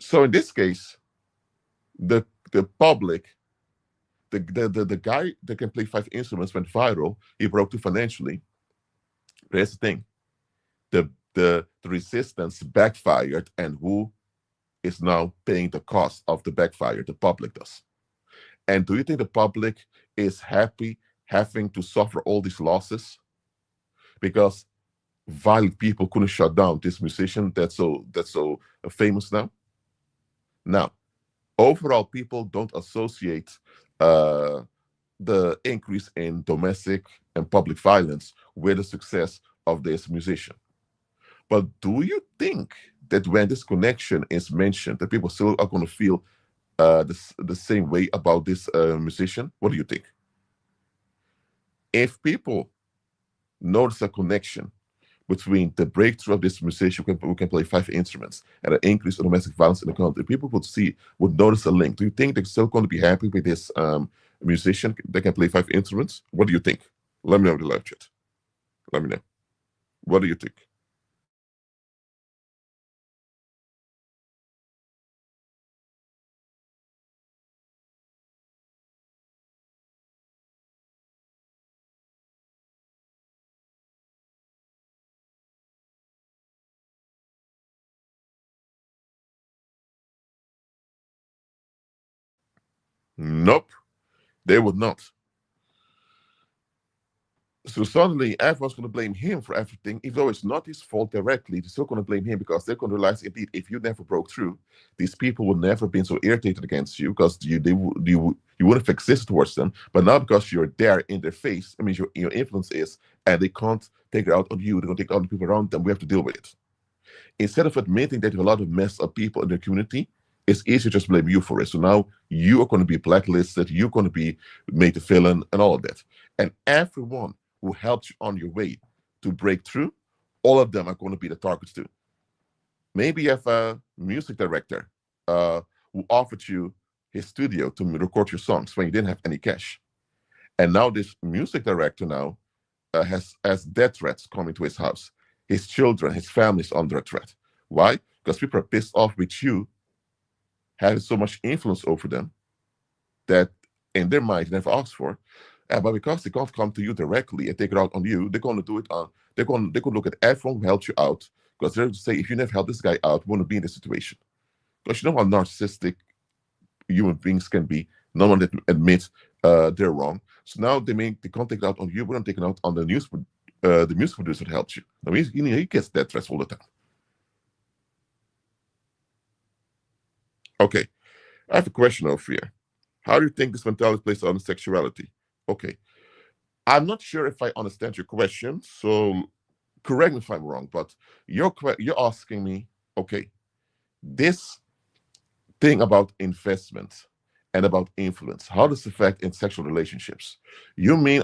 So in this case, the public, the guy that can play 5 instruments went viral. He broke through financially. But here's the thing: the resistance backfired, and who is now paying the cost of the backfire? The public does. And do you think the public is happy having to suffer all these losses because violent people couldn't shut down this musician that's so famous now? Now, overall, people don't associate uh, the increase in domestic and public violence with the success of this musician. But do you think that when this connection is mentioned, that people still are going to feel the same way about this musician? What do you think? If people notice a connection between the breakthrough of this musician who can play 5 instruments and an increase in domestic violence in the country, people would notice a link. Do you think they're still going to be happy with this musician that can play 5 instruments? What do you think? Let me know in the live chat. Let me know. What do you think? Nope, they would not. So suddenly everyone's going to blame him for everything, even though it's not his fault directly. They're still going to blame him because they're going to realize, indeed, if you never broke through, these people would never have been so irritated against you because you wouldn't have existed towards them. But now because you're there in their face, I mean, your influence is, and they can't take it out on you. They're going to take it out on the people around them. We have to deal with it. Instead of admitting that you have a lot of messed up people in their community, it's easier to just blame you for it. So now you are going to be blacklisted, you're going to be made a villain, and all of that. And everyone who helped you on your way to break through, all of them are going to be the targets too. Maybe you have a music director who offered you his studio to record your songs when you didn't have any cash. And now this music director now has death threats coming to his house. His children, his family is under a threat. Why? Because people are pissed off with you having so much influence over them that in their mind they never asked for. But because they can't come to you directly and take it out on you, they're going to do it on. They're going to look at everyone who helped you out because they're going to say, if you never helped this guy out, we wouldn't be in this situation. Because you know how narcissistic human beings can be. No one that admits they're wrong. So now they can't take it out on you, but I'm taking out on the music producer that helps you. I mean, he gets that threats all the time. Okay, I have a question over here. How do you think this mentality plays on sexuality? Okay, I'm not sure if I understand your question, so correct me if I'm wrong. But you're asking me, okay, this thing about investment and about influence, how does it affect in sexual relationships? You mean,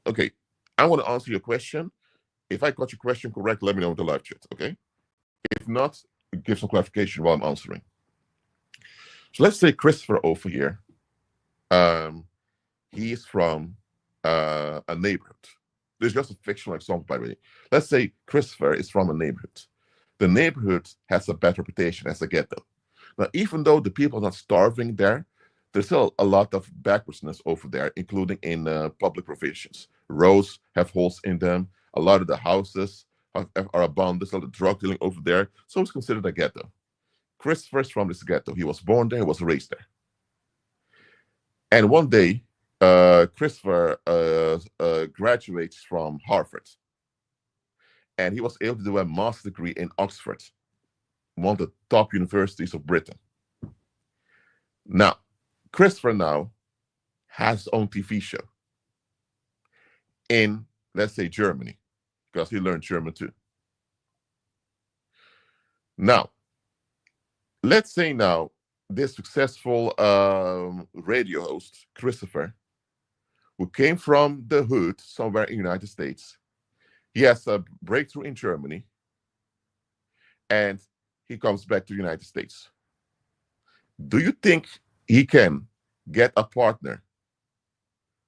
okay, I want to answer your question. If I got your question correct, let me know in the live chat, okay? If not, give some clarification while I'm answering. So let's say Christopher over here. Um, he's from a neighborhood. There's just a fictional example, by the way. Let's say Christopher is from a neighborhood. The neighborhood has a bad reputation as a ghetto. Now, even though the people are not starving there, there's still a lot of backwardness over there, including in public provisions. Roads have holes in them. A lot of the houses are abandoned. There's a lot of drug dealing over there. So it's considered a ghetto. Christopher's from this ghetto. He was born there, he was raised there. And one day, Christopher graduates from Harvard. And he was able to do a master's degree in Oxford, one of the top universities of Britain. Now, Christopher now has his own TV show in, let's say, Germany, because he learned German too. Now, let's say now this successful radio host, Christopher, who came from the hood somewhere in the United States, he has a breakthrough in Germany, and he comes back to the United States. Do you think he can get a partner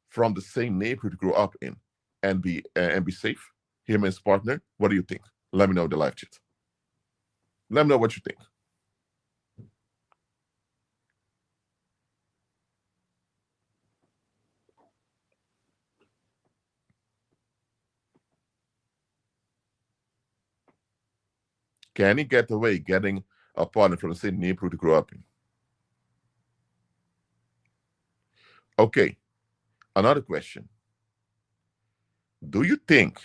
from the same neighborhood he grew up in and be safe? Him and his partner. What do you think? Let me know in the live chat. Let me know what you think. Can he get away getting a partner from the same neighborhood he grew up in? Okay, another question. Do you think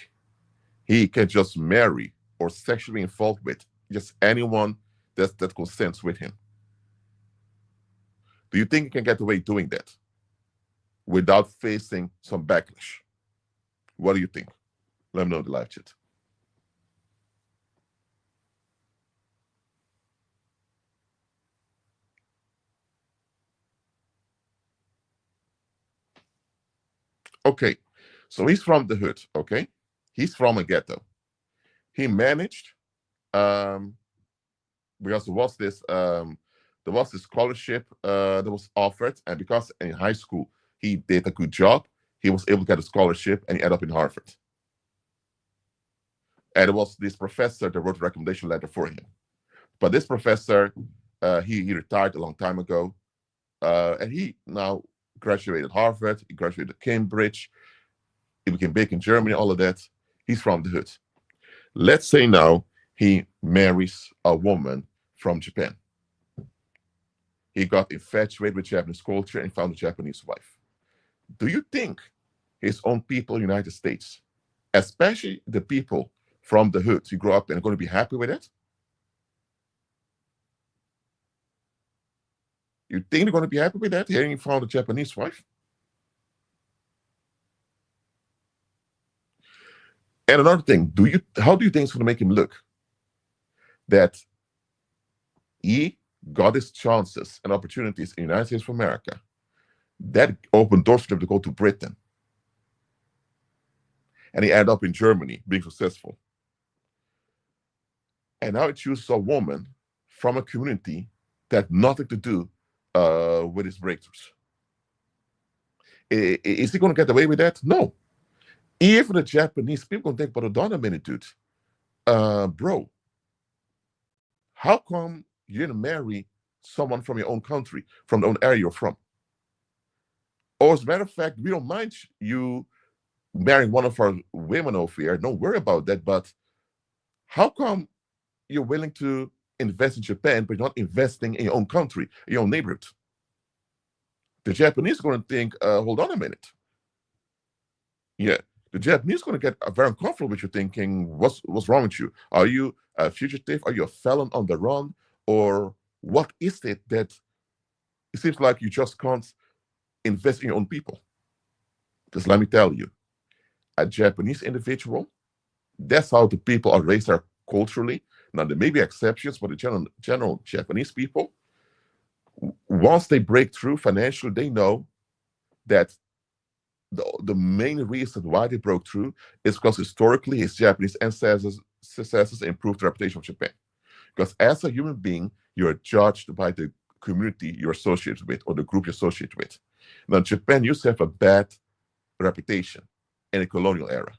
he can just marry or sexually involved with just anyone that consents with him? Do you think he can get away doing that without facing some backlash? What do you think? Let me know in the live chat. Okay, so he's from the hood, okay? He's from a ghetto. He managed, um, because there was this scholarship that was offered, and because in high school he did a good job, he was able to get a scholarship and he ended up in Harvard. And it was this professor that wrote a recommendation letter for him. But this professor, he retired a long time ago, and he now graduated Harvard, he graduated Cambridge, he became big in Germany, all of that. He's from the hood. Let's say now he marries a woman from Japan. He got infatuated with Japanese culture and found a Japanese wife. Do you think his own people in the United States, especially the people from the hood he grew up in, are going to be happy with it? You think they're going to be happy with that, hearing he found a Japanese wife? And another thing, how do you think it's going to make him look? That he got his chances and opportunities in the United States of America. That opened doors for him to go to Britain. And he ended up in Germany being successful. And now he chooses a woman from a community that had nothing to do with his breakthroughs. Is he going to get away with that? No. Even the Japanese people going to think, but hold on a minute, dude. Bro, how come you didn't marry someone from your own country, from the own area you're from? Or as a matter of fact, we don't mind you marrying one of our women over here. Don't worry about that. But how come you're willing to invest in Japan, but you're not investing in your own country, in your own neighborhood? The Japanese are going to think, hold on a minute. Yeah, the Japanese are going to get very uncomfortable with you, thinking, what's wrong with you? Are you a fugitive? Are you a felon on the run? Or what is it that it seems like you just can't invest in your own people? Because let me tell you, a Japanese individual, that's how the people are raised there culturally. Now, there may be exceptions, but the general Japanese people, once they break through financially, they know that the main reason why they broke through is because historically his Japanese ancestors improved the reputation of Japan. Because as a human being, you're judged by the community you're associated with or the group you're associated with. Now, Japan used to have a bad reputation in the colonial era.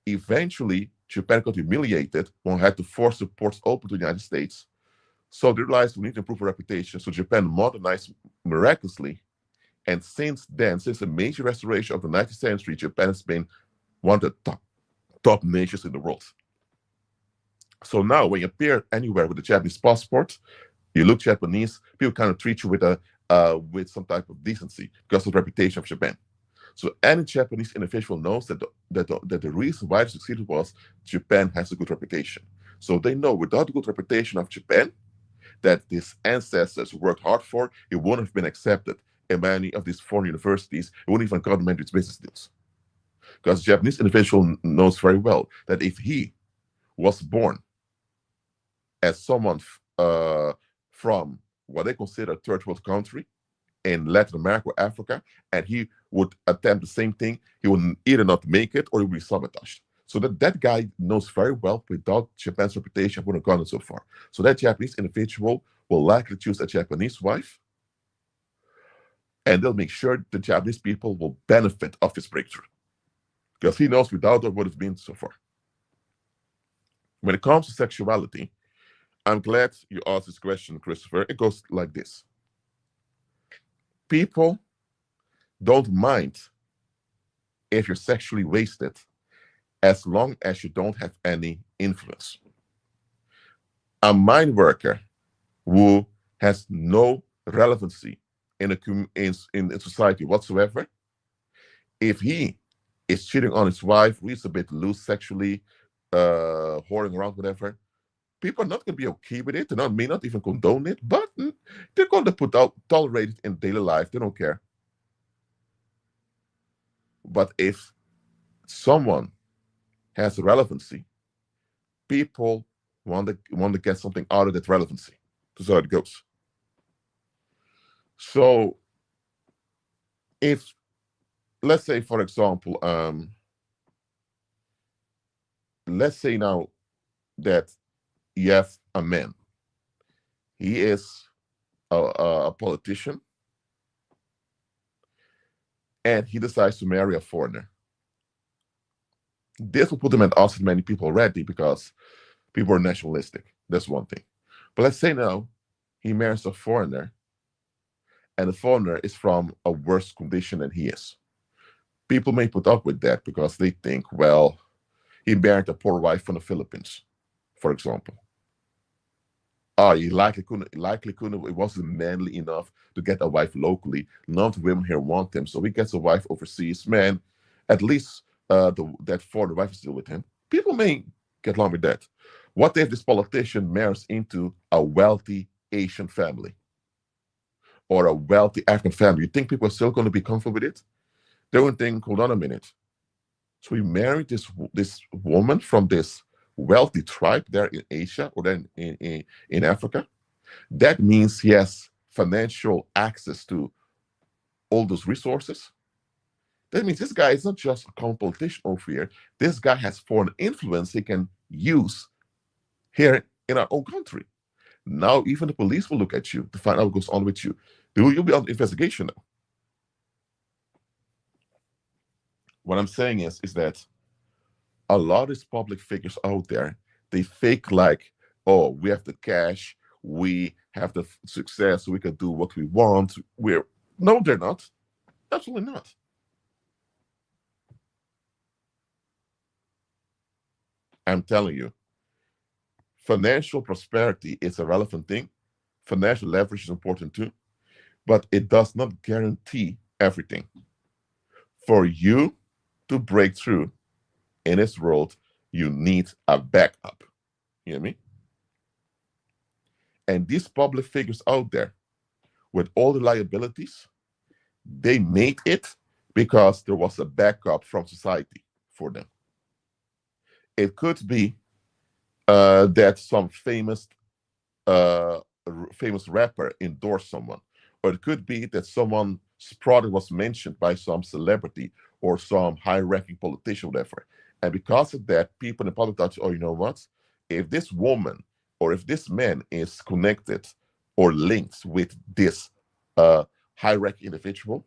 Eventually, Japan got humiliated when it had to force the ports open to the United States. So they realized we need to improve our reputation. So Japan modernized miraculously. And since then, since the major restoration of the 19th century, Japan has been one of the top nations in the world. So now when you appear anywhere with a Japanese passport, you look Japanese, people kind of treat you with some type of decency because of the reputation of Japan. So any Japanese individual knows that the reason why they succeeded was Japan has a good reputation. So they know without the good reputation of Japan that his ancestors worked hard for, it wouldn't have been accepted in many of these foreign universities. It wouldn't even gotten many of these business deals. Because the Japanese individual knows very well that if he was born as someone from what they consider a third world country in Latin America or Africa, and he would attempt the same thing, he would either not make it or he would be sabotaged. So that guy knows very well without Japan's reputation wouldn't have gone so far. So that Japanese individual will likely choose a Japanese wife, and they'll make sure the Japanese people will benefit of his breakthrough, because he knows without it what it's been so far. When it comes to sexuality, I'm glad you asked this question, Christopher. It goes like this. People don't mind if you're sexually wasted as long as you don't have any influence. A mind worker who has no relevancy in society whatsoever, if he is cheating on his wife, who is a bit loose sexually, whoring around, whatever, people are not going to be okay with it. They may not even condone it, but they're going to tolerate it in daily life. They don't care. But if someone has relevancy, people want to get something out of that relevancy. That's how it goes. So, if, let's say, for example, let's say now that you have a man. He is a politician, and he decides to marry a foreigner. This will put him at odds with many people already, because people are nationalistic. That's one thing. But let's say now he marries a foreigner, and the foreigner is from a worse condition than he is. People may put up with that because they think, well, he married a poor wife from the Philippines, for example. He likely couldn't, it wasn't manly enough to get a wife locally. None of the women here want him, so he gets a wife overseas. Man, at least that foreign wife is still with him. People may get along with that. What if this politician marries into a wealthy Asian family or a wealthy African family? You think people are still going to be comfortable with it? They would think, hold on a minute. So he married this woman from this wealthy tribe there in Asia or then in Africa. That means he has financial access to all those resources. That means this guy is not just a common politician over here. This guy has foreign influence he can use here in our own country. Now even the police will look at you to find out what goes on with you. You'll be on investigation now. What I'm saying is that a lot of these public figures out there, they fake like, oh, we have the cash, we have the success, we can do what we want. No, they're not. Absolutely not. I'm telling you, financial prosperity is a relevant thing. Financial leverage is important too, but it does not guarantee everything. For you to break through in this world, you need a backup. You hear me? And these public figures out there with all the liabilities, they made it because there was a backup from society for them. It could be that some famous rapper endorsed someone, or it could be that someone's product was mentioned by some celebrity or some high-ranking politician, whatever. And because of that, people in the public thought, oh, you know what? If this woman or if this man is connected or linked with this high-ranking individual,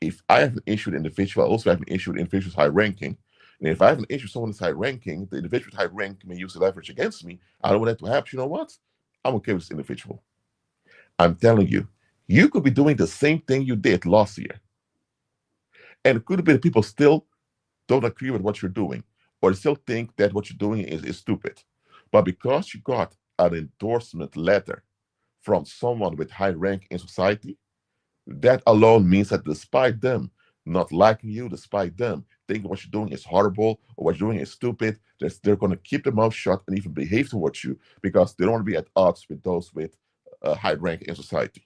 if I have an issue with individual, I also have an issue with individuals high-ranking. And if I have an issue with someone that's high-ranking, the individual high rank may use the leverage against me. I don't want that to happen. You know what? I'm okay with this individual. I'm telling you, you could be doing the same thing you did last year. And it could be that people still don't agree with what you're doing, or they still think that what you're doing is stupid. But because you got an endorsement letter from someone with high rank in society, that alone means that despite them not liking you, despite them thinking what you're doing is horrible or what you're doing is stupid, they're going to keep their mouth shut and even behave towards you because they don't want to be at odds with those with high rank in society.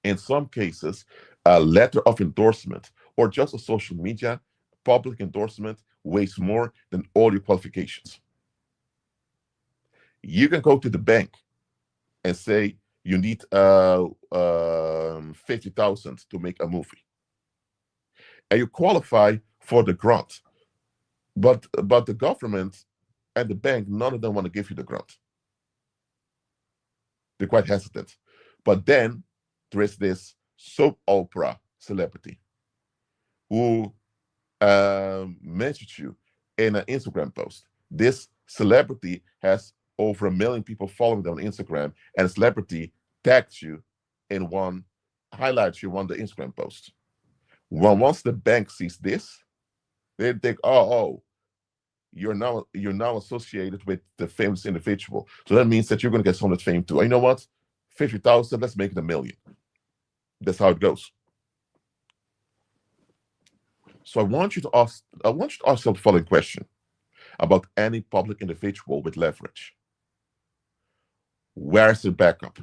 In some cases, a letter of endorsement or just a social media public endorsement weighs more than all your qualifications. You can go to the bank and say you need 50,000 to make a movie, and you qualify for the grant, but the government and the bank, none of them want to give you the grant. They're quite hesitant. But then there is this soap opera celebrity who mentioned you in an Instagram post. This celebrity has over 1 million people following them on Instagram, and a celebrity tags you in one, highlights you on the Instagram post. Well, once the bank sees this, they think, oh, you're now associated with the famous individual. So that means that you're going to get some of that fame too. And you know what? 50,000, let's make it 1 million. That's how it goes. So I want you to ask yourself the following question about any public individual with leverage. Where's the backup?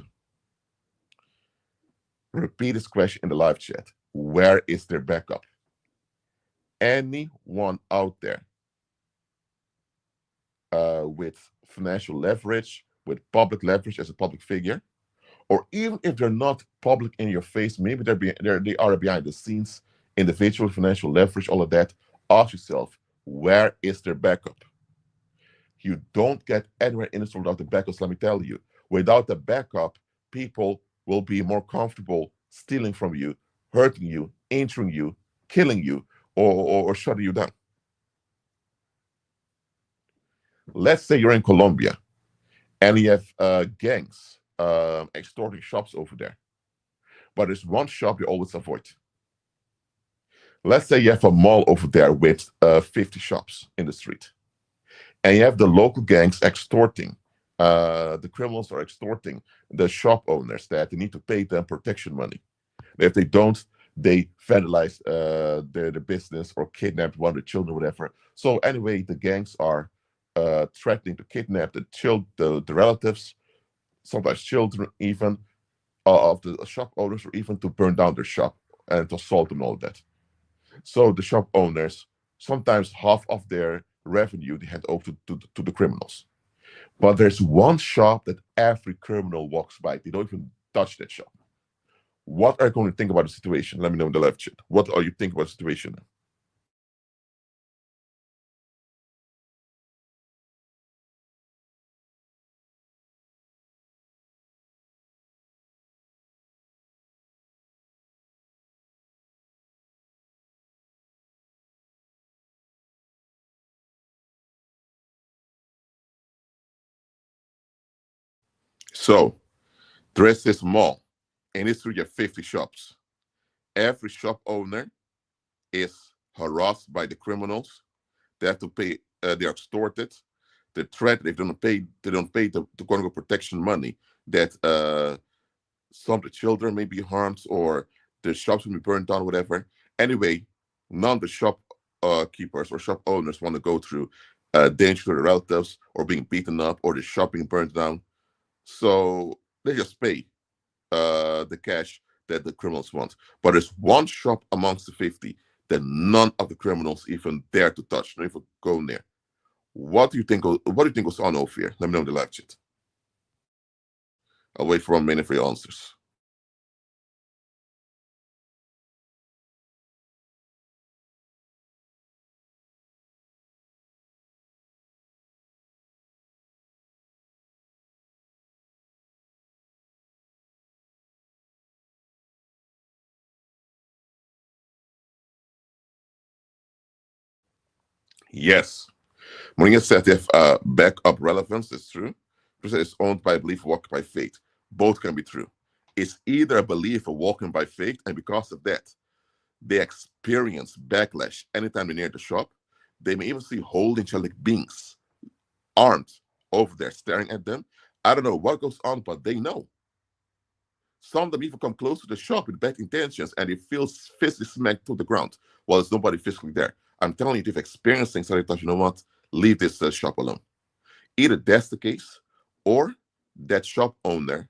Repeat this question in the live chat. Where is their backup? Anyone out there with financial leverage, with public leverage as a public figure, or even if they're not public in your face, maybe they are behind the scenes, individual financial leverage, all of that. Ask yourself, where is their backup? You don't get anywhere in this world without the backup. So let me tell you, without the backup, people will be more comfortable stealing from you, hurting you, injuring you, killing you, or shutting you down. Let's say you're in Colombia and you have gangs extorting shops over there, but there's one shop you always avoid. Let's say you have a mall over there with 50 shops in the street, and you have the local gangs extorting. The criminals are extorting the shop owners that they need to pay them protection money. If they don't, they vandalize their business or kidnap one of the children, whatever. So anyway, the gangs are threatening to kidnap the relatives, sometimes children even, of the shop owners, or even to burn down their shop and to assault them and all that. So the shop owners, sometimes half of their revenue they hand over to the criminals. But there's one shop that every criminal walks by. They don't even touch that shop. What are you going to think about the situation? Let me know in the live chat. What are you thinking about the situation? So there is this mall, and it's through your 50 shops. Every shop owner is harassed by the criminals. They have to pay. They are extorted. The threat if they don't pay the quote unquote protection money, that some of the children may be harmed or the shops will be burned down, whatever. Anyway, none of the shop keepers or shop owners want to go through danger to their relatives or being beaten up or the shop being burned down. So they just pay the cash that the criminals want. But there's one shop amongst the 50 that none of the criminals even dare to touch, not even go near. What do you think? What do you think was on over here? Let me know in the live chat. I'll wait for 1 minute for your answers. Yes. Mourinho said if backup relevance is true, it's owned by belief, walk by faith. Both can be true. It's either a belief or walking by faith, and because of that, they experience backlash anytime they're near the shop. They may even see holy angelic beings armed over there staring at them. I don't know what goes on, but they know. Some of them even come close to the shop with bad intentions and they feel physically smacked to the ground while there's nobody physically there. I'm telling you, they've experienced things, so they thought, you know what, leave this shop alone. Either that's the case, or that shop owner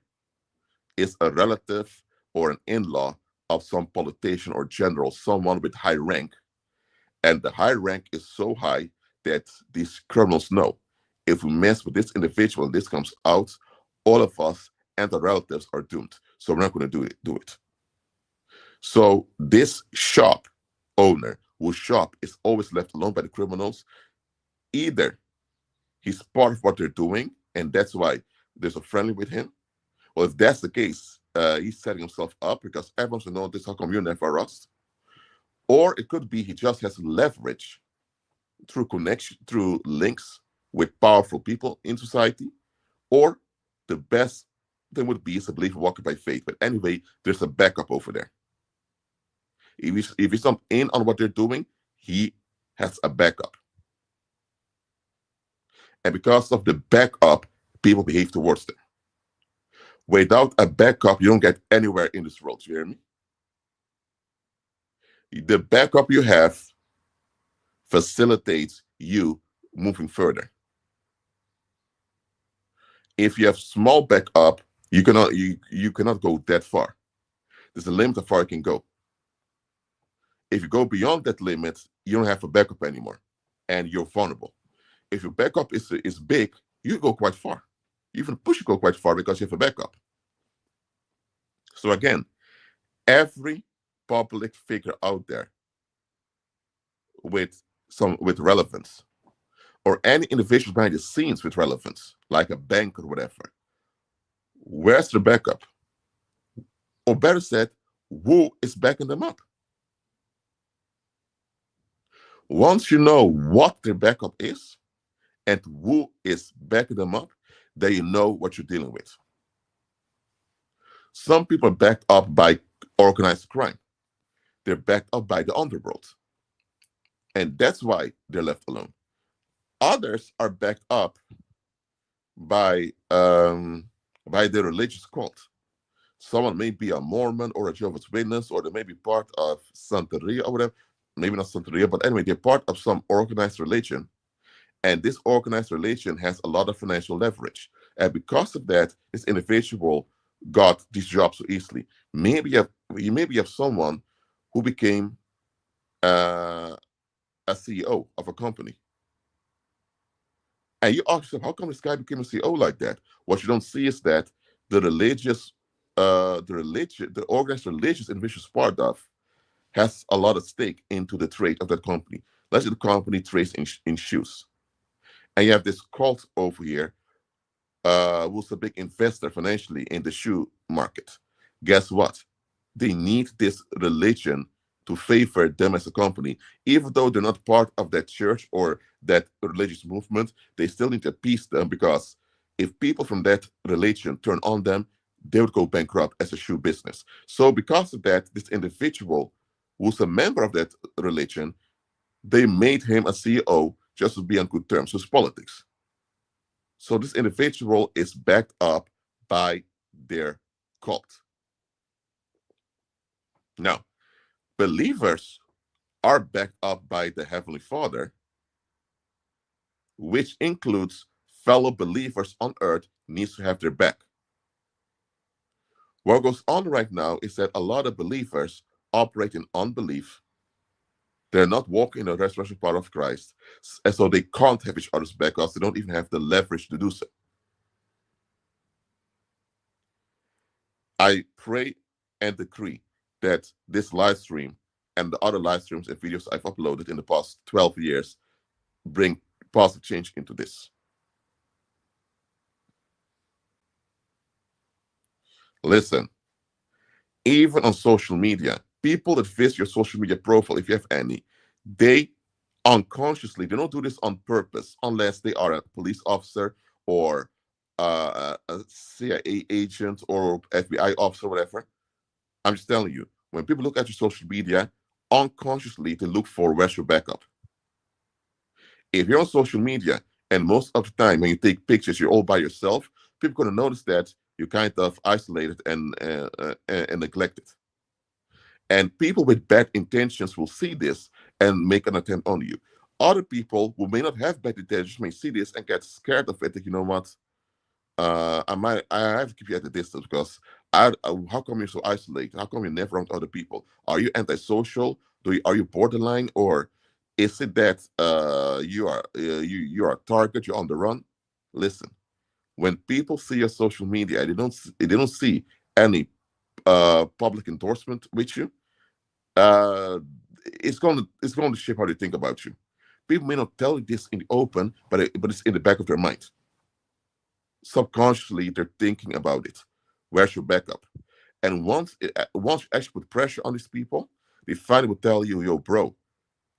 is a relative or an in law of some politician or general, someone with high rank. And the high rank is so high that these criminals know if we mess with this individual and this comes out, all of us and the relatives are doomed. So we're not going to do it. So this shop owner whose shop is always left alone by the criminals, either he's part of what they're doing, and that's why there's a friendly with him, Well, if that's the case, he's setting himself up because everyone's going to know this. How come you never rust? Or it could be he just has leverage through connection, through links with powerful people in society. Or the best thing would be is a believer walking by faith. But anyway, there's a backup over there. If he's not in on what they're doing, he has a backup. And because of the backup, people behave towards them. Without a backup, you don't get anywhere in this world. You hear me? The backup you have facilitates you moving further. If you have small backup, you cannot go that far. There's a limit how far you can go. If you go beyond that limit, you don't have a backup anymore, and you're vulnerable. If your backup is big, you go quite far. You even push you go quite far because you have a backup. So again, every public figure out there with relevance, or any individual behind the scenes with relevance, like a bank or whatever, where's the backup? Or better said, who is backing them up? Once you know what their backup is and who is backing them up, then you know what you're dealing with. Some people are backed up by organized crime. They're backed up by the underworld. And that's why they're left alone. Others are backed up by their religious cult. Someone may be a Mormon or a Jehovah's Witness, or they may be part of Santeria or whatever. Maybe not Santeria, but anyway, they're part of some organized religion. And this organized religion has a lot of financial leverage. And because of that, this individual got these jobs so easily. Maybe you have someone who became a CEO of a company. And you ask yourself, how come this guy became a CEO like that? What you don't see is that the organized religious individuals part of has a lot of stake into the trade of that company. Let's say the company trades in shoes. And you have this cult over here who's a big investor financially in the shoe market. Guess what? They need this religion to favor them as a company. Even though they're not part of that church or that religious movement, they still need to appease them, because if people from that religion turn on them, they would go bankrupt as a shoe business. So because of that, this individual who's a member of that religion, they made him a CEO just to be on good terms with politics. So this individual is backed up by their cult. Now, believers are backed up by the Heavenly Father, which includes fellow believers on earth needs to have their back. What goes on right now is that a lot of believers operate in unbelief. They're not walking in the resurrection power of Christ, and so they can't have each other's back because they don't even have the leverage to do so. I pray and decree that this live stream and the other live streams and videos I've uploaded in the past 12 years bring positive change into this. Listen, even on social media, people that visit your social media profile, if you have any, they unconsciously, they don't do this on purpose unless they are a police officer or a CIA agent or FBI officer, whatever. I'm just telling you, when people look at your social media, unconsciously they look for where's your backup. If you're on social media and most of the time when you take pictures, you're all by yourself, people are going to notice that you're kind of isolated and neglected. And people with bad intentions will see this and make an attempt on you. Other people who may not have bad intentions may see this and get scared of it. That, you know what? I have to keep you at a distance because how come you're so isolated? How come you're never around other people? Are you antisocial? Are you borderline, or is it that you are a target? You're on the run. Listen, when people see your social media, they don't see any public endorsement with you. It's going to shape how they think about you. People may not tell you this in the open, but it's in the back of their mind. Subconsciously, they're thinking about it. Where's your backup? And once you actually put pressure on these people, they finally will tell you, yo, bro,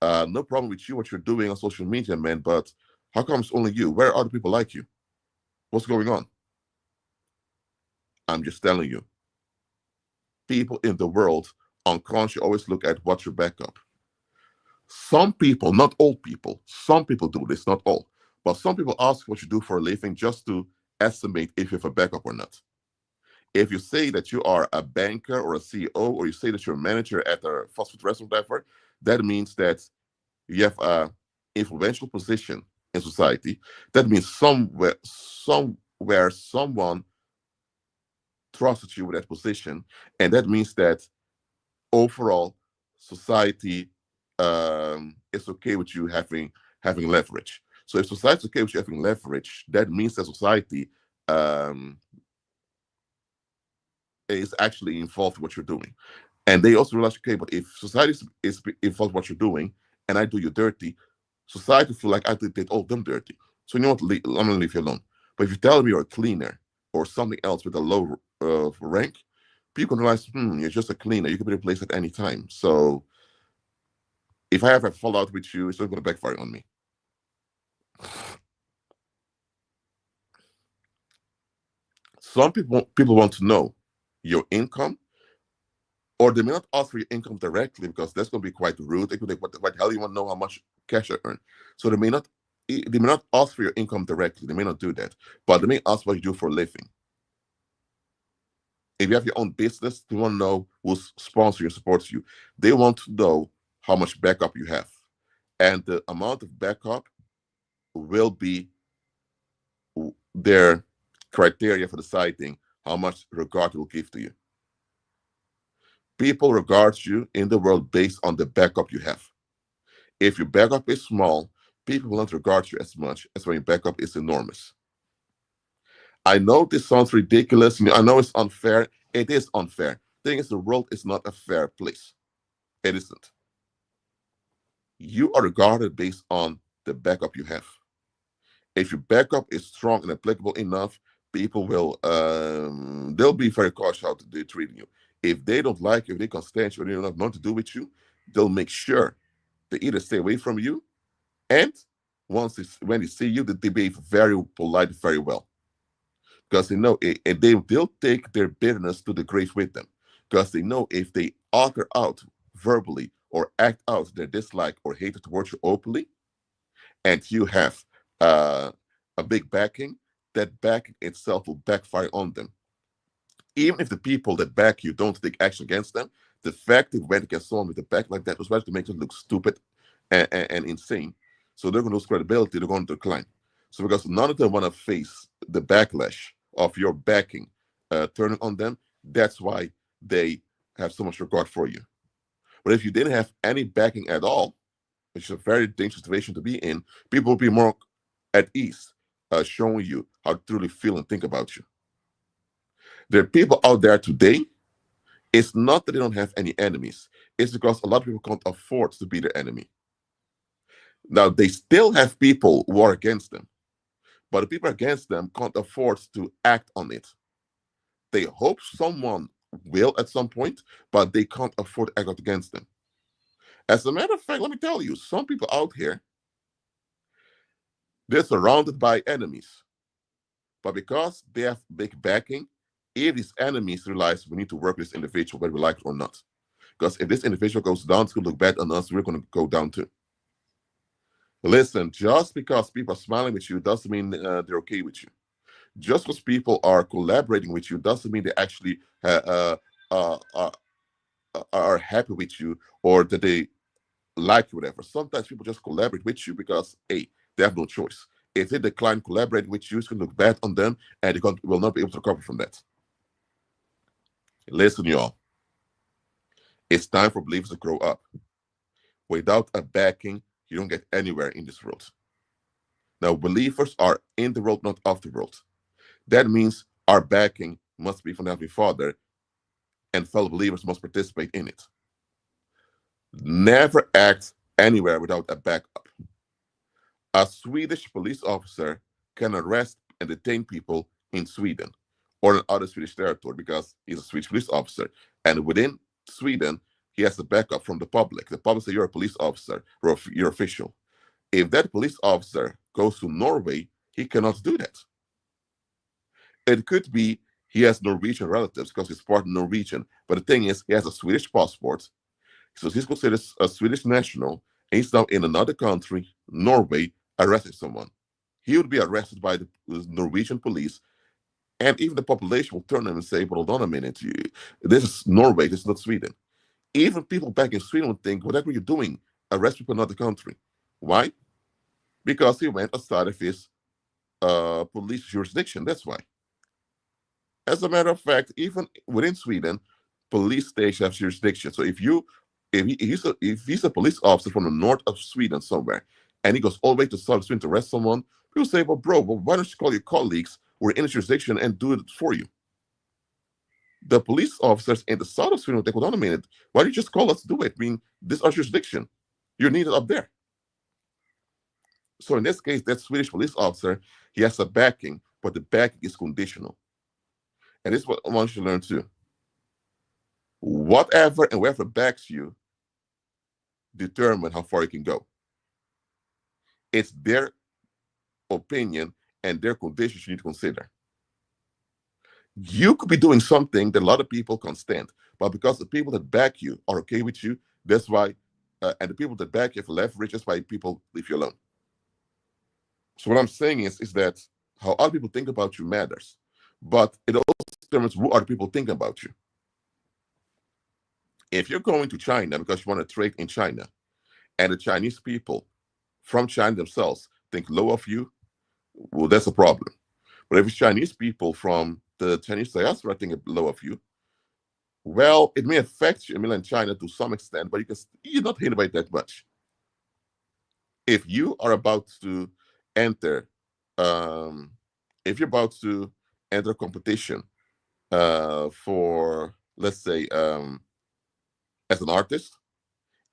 no problem with you, what you're doing on social media, man, but how come it's only you? Where are the people like you? What's going on? I'm just telling you, people in the world unconsciously always look at what's your backup. Some people, not all people, some people do this, not all, but some people ask what you do for a living just to estimate if you have a backup or not. If you say that you are a banker or a CEO, or you say that you're a manager at a fast food restaurant, whatever, that means that you have a influential position in society. That means somewhere someone trusted you with that position, and that means that overall society is okay with you having leverage. So if society is okay with you having leverage, that means that society um, is actually involved in what you're doing. And they also realize, okay, but if society is involved in what you're doing and I do you dirty, society feel like I did all them dirty. So you know what, I'm gonna leave you alone. But if you tell me you're a cleaner or something else with a low rank, people can realize, you're just a cleaner. You can be replaced at any time. So if I have a fallout with you, it's not going to backfire on me. Some people want to know your income, or they may not ask for your income directly because that's going to be quite rude. They could like, what the hell you want to know how much cash I earn? So they may not ask for your income directly. They may not do that, but they may ask what you do for a living. If you have your own business, they want to know who's sponsoring and supports you. They want to know how much backup you have, and the amount of backup will be their criteria for deciding how much regard they will give to you. People regard you in the world based on the backup you have. If your backup is small, people will not regard you as much as when your backup is enormous. I know this sounds ridiculous. I know it's unfair. It is unfair. The thing is, the world is not a fair place. It isn't. You are regarded based on the backup you have. If your backup is strong and applicable enough, people will they'll be very cautious how they're treating you. If they don't like you, if they can't stand you, or they don't have nothing to do with you, they'll make sure they either stay away from you, and when they see you, that they behave very polite, very well, because they know they'll take their bitterness to the grave with them, because they know if they utter out verbally or act out their dislike or hatred towards you openly, and you have uh, a big backing, that backing itself will backfire on them. Even if the people that back you don't take action against them, the fact that went against someone with a back like that was better to make them look stupid and insane. So they're going to lose credibility, they're going to decline. So because none of them want to face the backlash of your backing turning on them, that's why they have so much regard for you. But if you didn't have any backing at all, which is a very dangerous situation to be in, people will be more at ease, showing you how to truly feel and think about you. There are people out there today, it's not that they don't have any enemies, it's because a lot of people can't afford to be their enemy. Now, they still have people who are against them, but the people against them can't afford to act on it. They hope someone will at some point, but they can't afford to act out against them. As a matter of fact, let me tell you, some people out here, they're surrounded by enemies. But because they have big backing, if these enemies realize we need to work with this individual, whether we like it or not. Because if this individual goes down, it's going to look bad on us, we're going to go down too. Listen, just because people are smiling with you doesn't mean they're okay with you. Just because people are collaborating with you doesn't mean they actually are happy with you or that they like you, whatever. Sometimes people just collaborate with you because, hey, they have no choice. If they decline collaborating with you, it's going to look bad on them and they will not be able to recover from that. Listen, y'all. It's time for believers to grow up. Without a backing, you don't get anywhere in this world. Now, believers are in the world, not of the world. That means our backing must be from the Heavenly Father, and fellow believers must participate in it. Never act anywhere without a backup. A Swedish police officer can arrest and detain people in Sweden, or in other Swedish territory because he's a Swedish police officer. And within Sweden, he has the backup from the public. The public says you're a police officer or you're official. If that police officer goes to Norway, he cannot do that. It could be he has Norwegian relatives because he's part Norwegian. But the thing is, he has a Swedish passport. So he's considered a Swedish national. And he's now in another country, Norway, arresting someone. He would be arrested by the Norwegian police. And even the population will turn him and say, well, hold on a minute. This is Norway, this is not Sweden. Even people back in Sweden would think, whatever you're doing, arrest people in another country. Why? Because he went outside of his police jurisdiction. That's why. As a matter of fact, even within Sweden, police stations have jurisdiction. So if he's a police officer from the north of Sweden somewhere, and he goes all the way to south Sweden to arrest someone, people say, well, bro, why don't you call your colleagues who are in the jurisdiction and do it for you? The police officers in the south of Sweden will think, hold on a minute, why don't you just call us to do it? I mean, this is our jurisdiction. You're needed up there. So in this case, that Swedish police officer, he has a backing, but the backing is conditional. And this is what I want you to learn too. Whatever and whoever backs you determine how far you can go. It's their opinion and their conditions you need to consider. You could be doing something that a lot of people can't stand, but because the people that back you are okay with you, that's why, and the people that back you have leverage, that's why people leave you alone. So what I'm saying is that how other people think about you matters, but it also determines who other people think about you. If you're going to China because you want to trade in China, and the Chinese people from China themselves think low of you, well, that's a problem. But if it's Chinese people from the Chinese diaspora think low of you, well, it may affect you in China to some extent, but you're not hit by it that much. If you are about to enter, if you're about to enter a competition for, let's say, as an artist,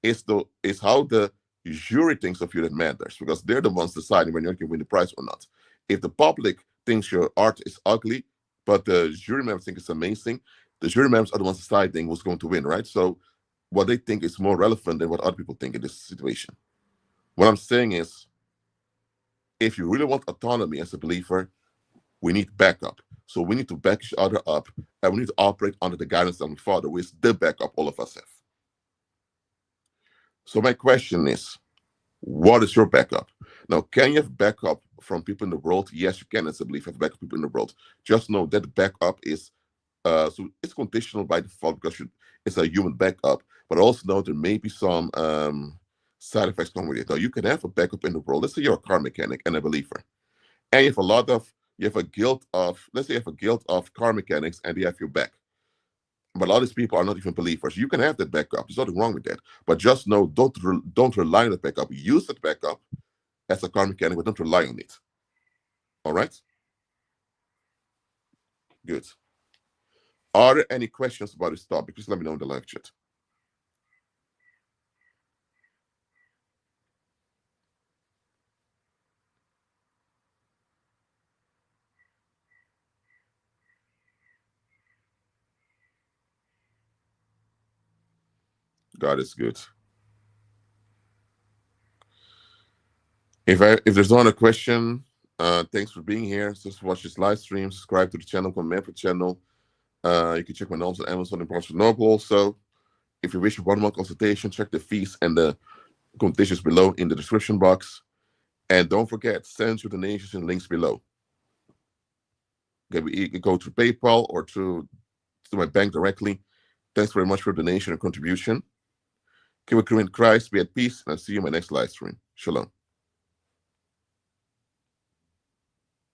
it's how the jury thinks of you that matters, because they're the ones deciding when you can win the prize or not. If the public thinks your art is ugly, but the jury members think it's amazing, the jury members are the ones deciding who's going to win, right? So what they think is more relevant than what other people think in this situation. What I'm saying is, if you really want autonomy as a believer, we need backup. So we need to back each other up, and we need to operate under the guidance of the Father, which is the backup all of us have. So my question is, what is your backup? Now, can you have backup from people in the world? Yes, you can as a believer have backup people in the world. Just know that backup is, so it's conditional by default because it's a human backup, but also know there may be some side effects come with it. Now, you can have a backup in the world. Let's say you're a car mechanic and a believer, and you have a guild of, let's say you have a guild of car mechanics and they have your back. But a lot of these people are not even believers. You can have that backup. There's nothing wrong with that. But just know, don't rely on the backup. Use that backup as a car mechanic, but don't rely on it. All right? Good. Are there any questions about this topic? Please let me know in the live chat. God is good. If there's no other question, thanks for being here. Just watch this live stream, subscribe to the channel, comment for the channel. You can check my notes on Amazon and Barnes & Noble also. If you wish a one-on-one consultation, check the fees and the conditions below in the description box. And don't forget, send your donations in links below. Okay, you can go through PayPal or to my bank directly. Thanks very much for your donation and contribution. Keep it in Christ, be at peace, and I'll see you in my next live stream. Shalom.